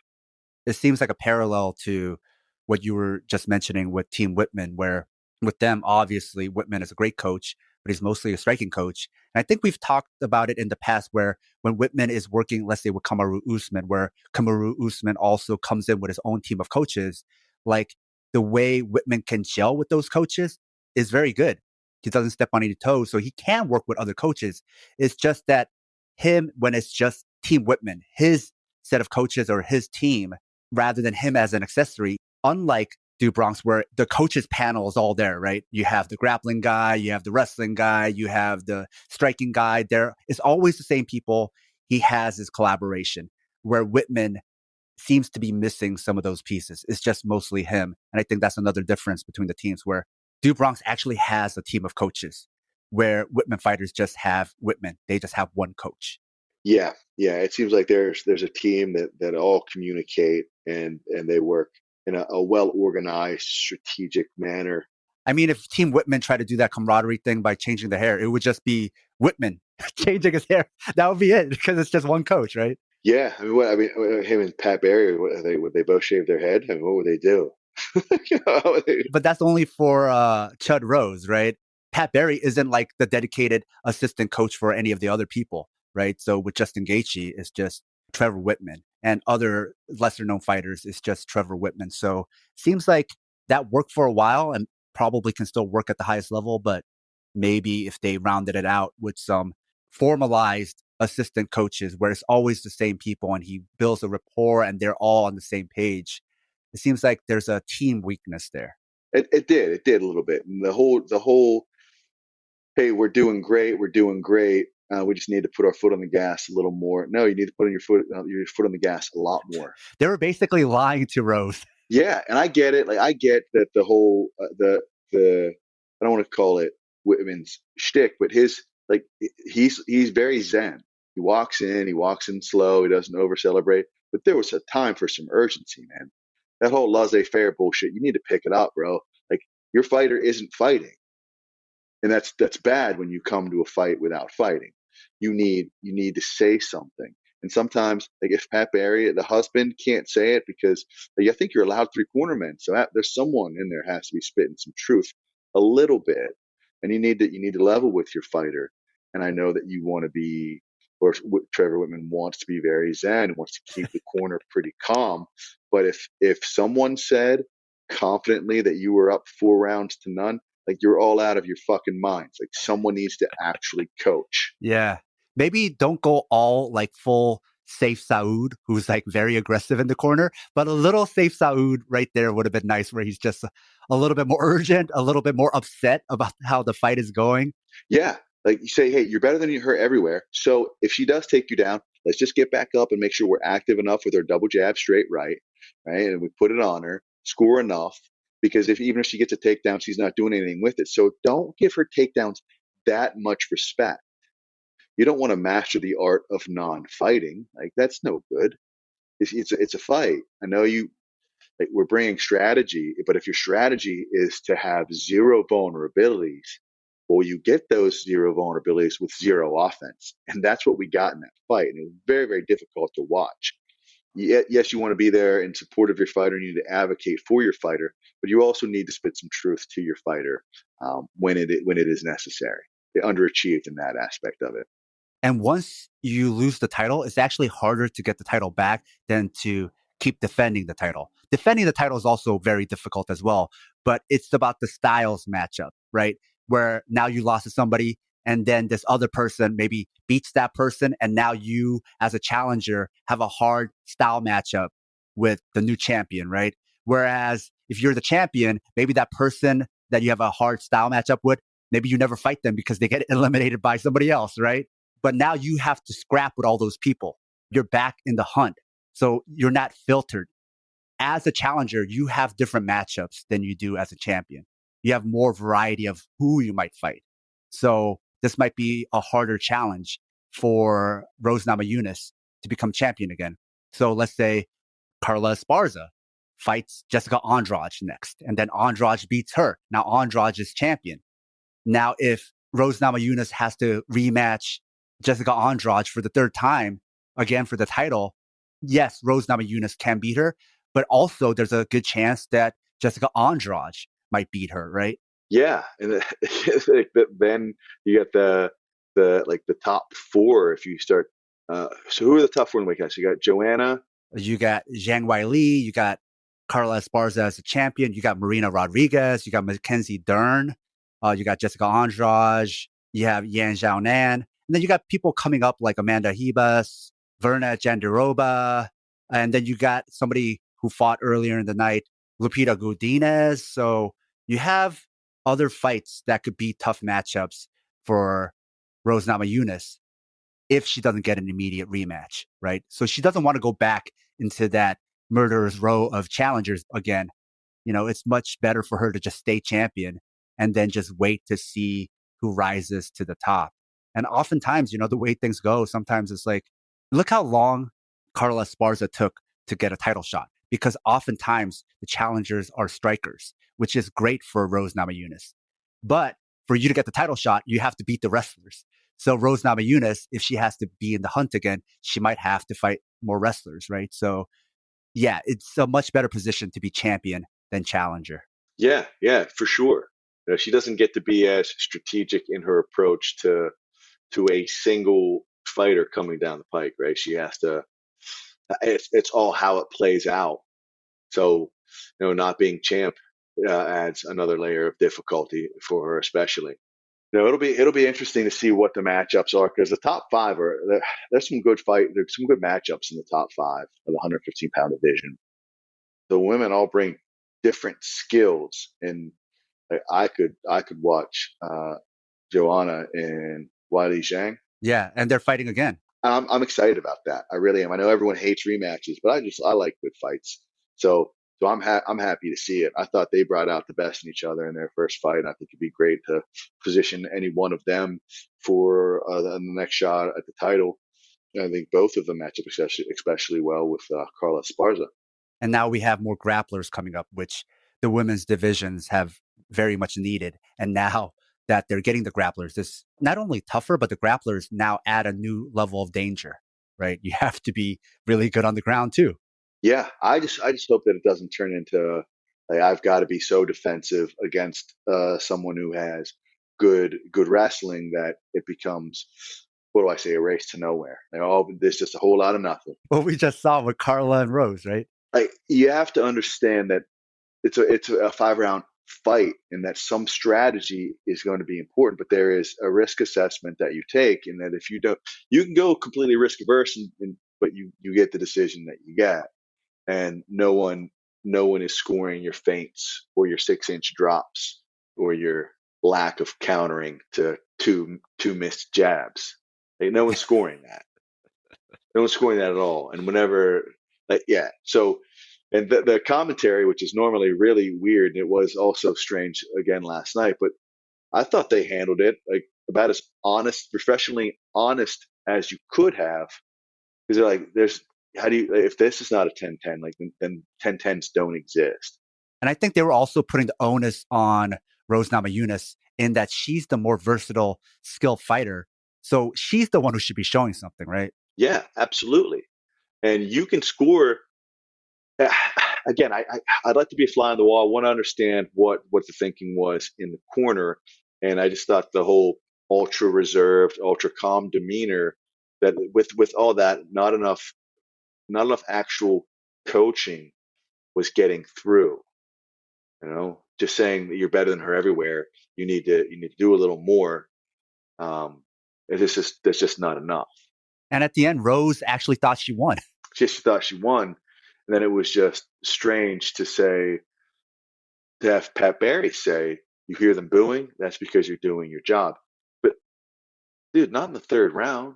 It seems like a parallel to what you were just mentioning with Team Whitman, where with them, obviously, Whitman is a great coach, but he's mostly a striking coach. And I think we've talked about it in the past where when Whitman is working, let's say with Kamaru Usman, where Kamaru Usman also comes in with his own team of coaches, like the way Whitman can gel with those coaches is very good. He doesn't step on any toes, so he can work with other coaches. It's just that when it's just Team Whitman, his set of coaches or his team, rather than him as an accessory, unlike Du Bronx, where the coaches panel is all there, right? You have the grappling guy, you have the wrestling guy, you have the striking guy. There is always the same people. He has his collaboration, where Whitman seems to be missing some of those pieces. It's just mostly him. And I think that's another difference between the teams, where Du Bronx actually has a team of coaches, where Whitman fighters just have Whitman. They just have one coach. Yeah. It seems like there's a team that all communicate and they work in a well organized, strategic manner. I mean, if Team Whitman tried to do that camaraderie thing by changing the hair, it would just be Whitman changing his hair. That would be it, because it's just one coach, right? Yeah, him and Pat Barry, would they both shave their head? I mean, what would they do? But that's only for Chud Rose, right? Pat Barry isn't like the dedicated assistant coach for any of the other people, right? So with Justin Gaethje, it's just Trevor Whitman, and other lesser known fighters, it's just Trevor Whitman. So seems like that worked for a while and probably can still work at the highest level, but maybe if they rounded it out with some formalized assistant coaches where it's always the same people and he builds a rapport and they're all on the same page, it seems like there's a team weakness there. It did a little bit. And the whole, hey, we're doing great. We just need to put our foot on the gas a little more. No, you need to put your foot on the gas a lot more. They were basically lying to Rose. Yeah, and I get it. Like I get that the whole the I don't want to call it Whitman's shtick, but he's very zen. He walks in slow. He doesn't over celebrate. But there was a time for some urgency, man. That whole laissez-faire bullshit. You need to pick it up, bro. Like your fighter isn't fighting. And that's bad when you come to a fight without fighting. You need to say something. And sometimes, like if Pat Barry, the husband, can't say it because I think you're allowed 3 cornermen, so there's someone in there has to be spitting some truth a little bit, and you need to level with your fighter. And I know that you want to be, or Trevor Whitman wants to be very zen, wants to keep the corner pretty calm. But if someone said confidently that you were up 4 rounds to none, like you're all out of your fucking minds. Like someone needs to actually coach. Yeah. Maybe don't go all like full safe Saud, who's like very aggressive in the corner, but a little safe Saud right there would have been nice where he's just a little bit more urgent, a little bit more upset about how the fight is going. Yeah. Like you say, hey, you're better than her everywhere. So if she does take you down, let's just get back up and make sure we're active enough with our double jab straight right? And we put it on her, score enough. Because even if she gets a takedown, she's not doing anything with it. So don't give her takedowns that much respect. You don't want to master the art of non-fighting. Like that's no good. It's a fight. I know we're bringing strategy, but if your strategy is to have 0 vulnerabilities, well, you get those 0 vulnerabilities with 0 offense, and that's what we got in that fight. And it was very, very difficult to watch. Yes, you want to be there in support of your fighter. You need to advocate for your fighter, but you also need to spit some truth to your fighter when it is necessary. They underachieved in that aspect of it. And once you lose the title, it's actually harder to get the title back than to keep defending the title. Defending the title is also very difficult as well, but it's about the styles matchup, right? Where now you lost to somebody and then this other person maybe beats that person. And now you as a challenger have a hard style matchup with the new champion, right? Whereas if you're the champion, maybe that person that you have a hard style matchup with, maybe you never fight them because they get eliminated by somebody else, right? But now you have to scrap with all those people. You're back in the hunt. So you're not filtered. As a challenger, you have different matchups than you do as a champion. You have more variety of who you might fight. So this might be a harder challenge for Rose Namajunas to become champion again. So let's say Carla Esparza fights Jessica Andrade next, and then Andrade beats her. Now Andrade is champion. Now if Rose Namajunas has to rematch Jessica Andrade for the 3rd time, again for the title, yes, Rose Namajunas can beat her, but also there's a good chance that Jessica Andrade might beat her, right? Yeah, and then you get the top 4 if you start. So who are the top 4 in the weight class? You got Joanna. You got Zhang Weili. You got Carla Esparza as a champion. You got Marina Rodriguez. You got Mackenzie Dern. You got Jessica Andrade. You have Yan Xiaonan. And then you got people coming up like Amanda Ribas, Verna Jandiroba. And then you got somebody who fought earlier in the night, Lupita Godinez. So you have other fights that could be tough matchups for Rose Namajunas if she doesn't get an immediate rematch, right? So she doesn't want to go back into that murderer's row of challengers again. You know, it's much better for her to just stay champion and then just wait to see who rises to the top. And oftentimes, you know, the way things go, sometimes it's like, look how long Carla Esparza took to get a title shot, because oftentimes the challengers are strikers, which is great for Rose Namajunas. But for you to get the title shot, you have to beat the wrestlers. So Rose Namajunas, if she has to be in the hunt again, she might have to fight more wrestlers, right? So yeah, it's a much better position to be champion than challenger. Yeah, for sure. You know, she doesn't get to be as strategic in her approach to a single fighter coming down the pike, right? She has to. It's all how it plays out. So, you know, not being champ adds another layer of difficulty for her, especially. It'll be interesting to see what the matchups are, because the top five there's some good there's some good matchups in the top five of the 115-pound division. The women all bring different skills, and I could watch Joanna and Wiley Zhang. Yeah, and they're fighting again. I'm excited about that. I really am. I know everyone hates rematches, but I like good fights. So I'm happy to see it. I thought they brought out the best in each other in their first fight. And I think it'd be great to position any one of them for the next shot at the title. And I think both of them match up especially well with Carla Esparza. And now we have more grapplers coming up, which the women's divisions have very much needed. And now that they're getting the grapplers, it's not only tougher, but the grapplers now add a new level of danger, right? You have to be really good on the ground too. Yeah, I just hope that it doesn't turn into like I've got to be so defensive against someone who has good wrestling that it becomes, what do I say, a race to nowhere. There's just a whole lot of nothing. What we just saw with Carla and Rose, right? Like, you have to understand that it's a 5-round fight, and that some strategy is going to be important, but there is a risk assessment that you take, and that if you don't, you can go completely risk averse, but you get the decision that you get, and no one is scoring your feints or your 6-inch drops or your lack of countering to two missed jabs. Like, no one's scoring that. No one's scoring that at all. And whenever, so. And the commentary, which is normally really weird, and it was also strange again last night, but I thought they handled it like about as honest, professionally honest as you could have. Because they're like, if this is not a 10-10, like then 10-10s don't exist. And I think they were also putting the onus on Rose Namajunas in that she's the more versatile, skilled fighter. So she's the one who should be showing something, right? Yeah, absolutely. And you can score. Again, I'd like to be a fly on the wall. I want to understand what the thinking was in the corner, and I just thought the whole ultra reserved, ultra calm demeanor, that with all that, not enough actual coaching was getting through. Just saying that you're better than her everywhere. You need to do a little more. That's just not enough. And at the end, Rose actually thought she won. She thought she won. And then it was just strange to have Pat Barry say, you hear them booing, that's because you're doing your job. But, dude, not in the third round.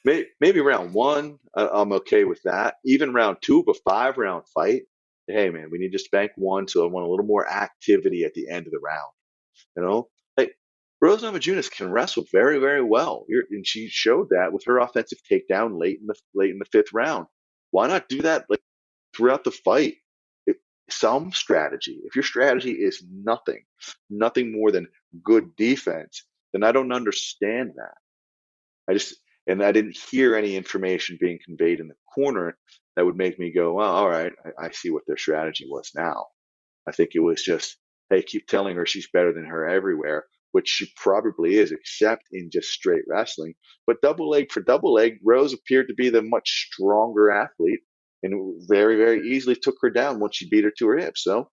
Maybe round 1, I'm okay with that. Even round 2 of a 5-round fight, hey, man, we need to spank 1, so I want a little more activity at the end of the round. Like, Rose Namajunas can wrestle very, very well. And she showed that with her offensive takedown late in the 5th round. Why not do that like throughout the fight? Some strategy. If your strategy is nothing more than good defense, then I don't understand that. I didn't hear any information being conveyed in the corner that would make me go, well, all right, I see what their strategy was now. I think it was just, hey, keep telling her she's better than her everywhere, which she probably is, except in just straight wrestling. But double leg for double leg, Rose appeared to be the much stronger athlete and very, very easily took her down once she beat her to her hips. So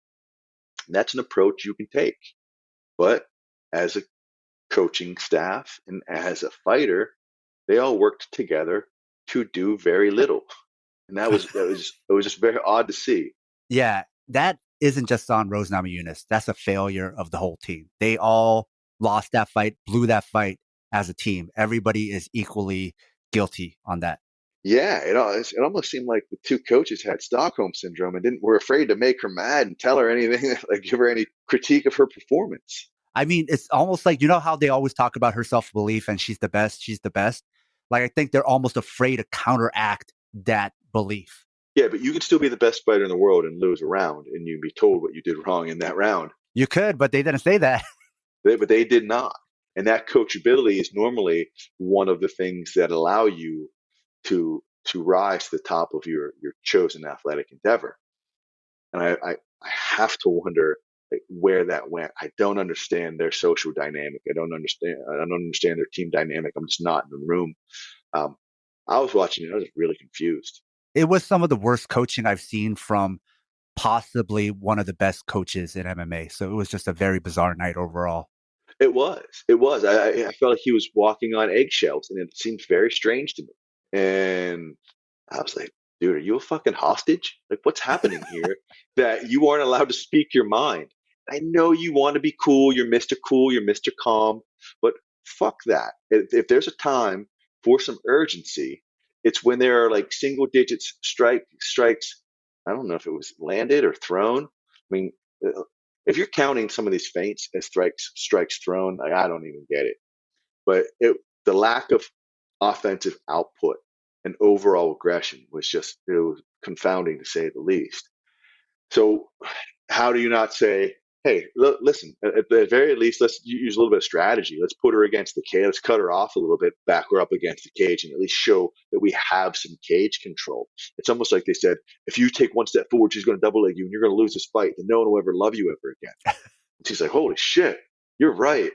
that's an approach you can take. But as a coaching staff and as a fighter, they all worked together to do very little. And it was just very odd to see. Yeah, that isn't just on Rose Namajunas. That's a failure of the whole team. They all lost that fight, blew that fight as a team. Everybody is equally guilty on that. Yeah, it almost seemed like the two coaches had Stockholm syndrome and were afraid to make her mad and tell her anything, like give her any critique of her performance. I mean, it's almost like, how they always talk about her self-belief and she's the best. Like, I think they're almost afraid to counteract that belief. Yeah, but you could still be the best fighter in the world and lose a round, and you'd be told what you did wrong in that round. You could, but they didn't say that. But they did not. And that coachability is normally one of the things that allow you to rise to the top of your chosen athletic endeavor. And I have to wonder where that went. I don't understand their social dynamic. I don't understand their team dynamic. I'm just not in the room. I was watching it. I was really confused. It was some of the worst coaching I've seen from possibly one of the best coaches in MMA. So it was just a very bizarre night overall. It was. It was. I felt like he was walking on eggshells, and it seemed very strange to me. And I was like, dude, are you a fucking hostage? Like, what's happening here that you aren't allowed to speak your mind? I know you want to be cool. You're Mr. Cool. You're Mr. Calm. But fuck that. If there's a time for some urgency, it's when there are like single digits strikes. I don't know if it was landed or thrown. I mean, if you're counting some of these feints as strikes thrown, like, I don't even get it. But the lack of offensive output and overall aggression was it was confounding to say the least. So how do you not say, hey, listen, at the very least, let's use a little bit of strategy. Let's put her against the cage. Let's cut her off a little bit, back her up against the cage, and at least show that we have some cage control. It's almost like they said, if you take one step forward, she's going to double leg you, and you're going to lose this fight, then no one will ever love you ever again. And she's like, holy shit, you're right.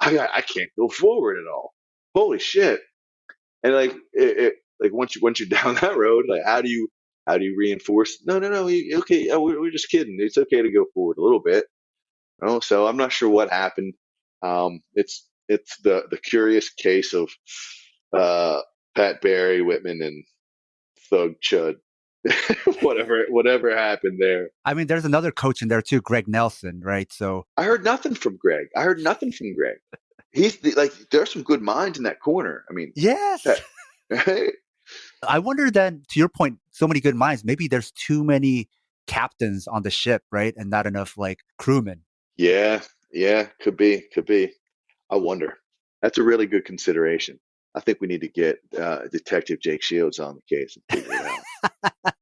I can't go forward at all. Holy shit. And like once you're down that road, like how do you reinforce? No, okay, we're just kidding. It's okay to go forward a little bit. So I'm not sure what happened. It's the curious case of Pat Barry, Whitman, and Thug Chud. whatever happened there. I mean, there's another coach in there too, Greg Nelson, right? So I heard nothing from Greg. He's there's some good minds in that corner. I mean, yes. Right? I wonder then, to your point, so many good minds. Maybe there's too many captains on the ship, right? And not enough like crewmen. Yeah, could be. I wonder. That's a really good consideration. I think we need to get Detective Jake Shields on the case and figure it out.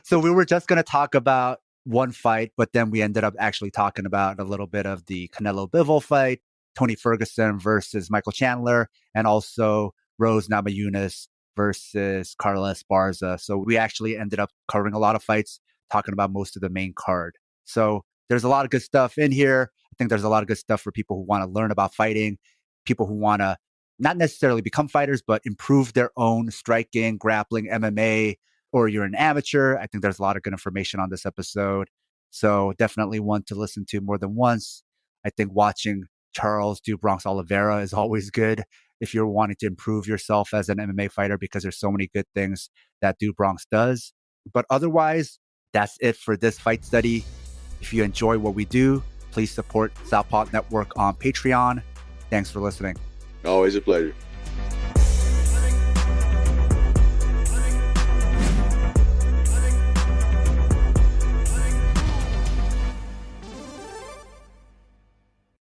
So we were just going to talk about one fight, but then we ended up actually talking about a little bit of the Canelo Bivol fight, Tony Ferguson versus Michael Chandler, and also Rose Namajunas versus Carla Esparza. So we actually ended up covering a lot of fights, talking about most of the main card. So there's a lot of good stuff in here. I think there's a lot of good stuff for people who want to learn about fighting, people who want to not necessarily become fighters, but improve their own striking, grappling, MMA, or you're an amateur. I think there's a lot of good information on this episode. So definitely one to listen to more than once. I think watching Charles do Bronx Oliveira is always good if you're wanting to improve yourself as an MMA fighter, because there's so many good things that Do Bronx does. But otherwise, that's it for this fight study. If you enjoy what we do, please support Southpaw Network on Patreon. Thanks for listening. Always a pleasure.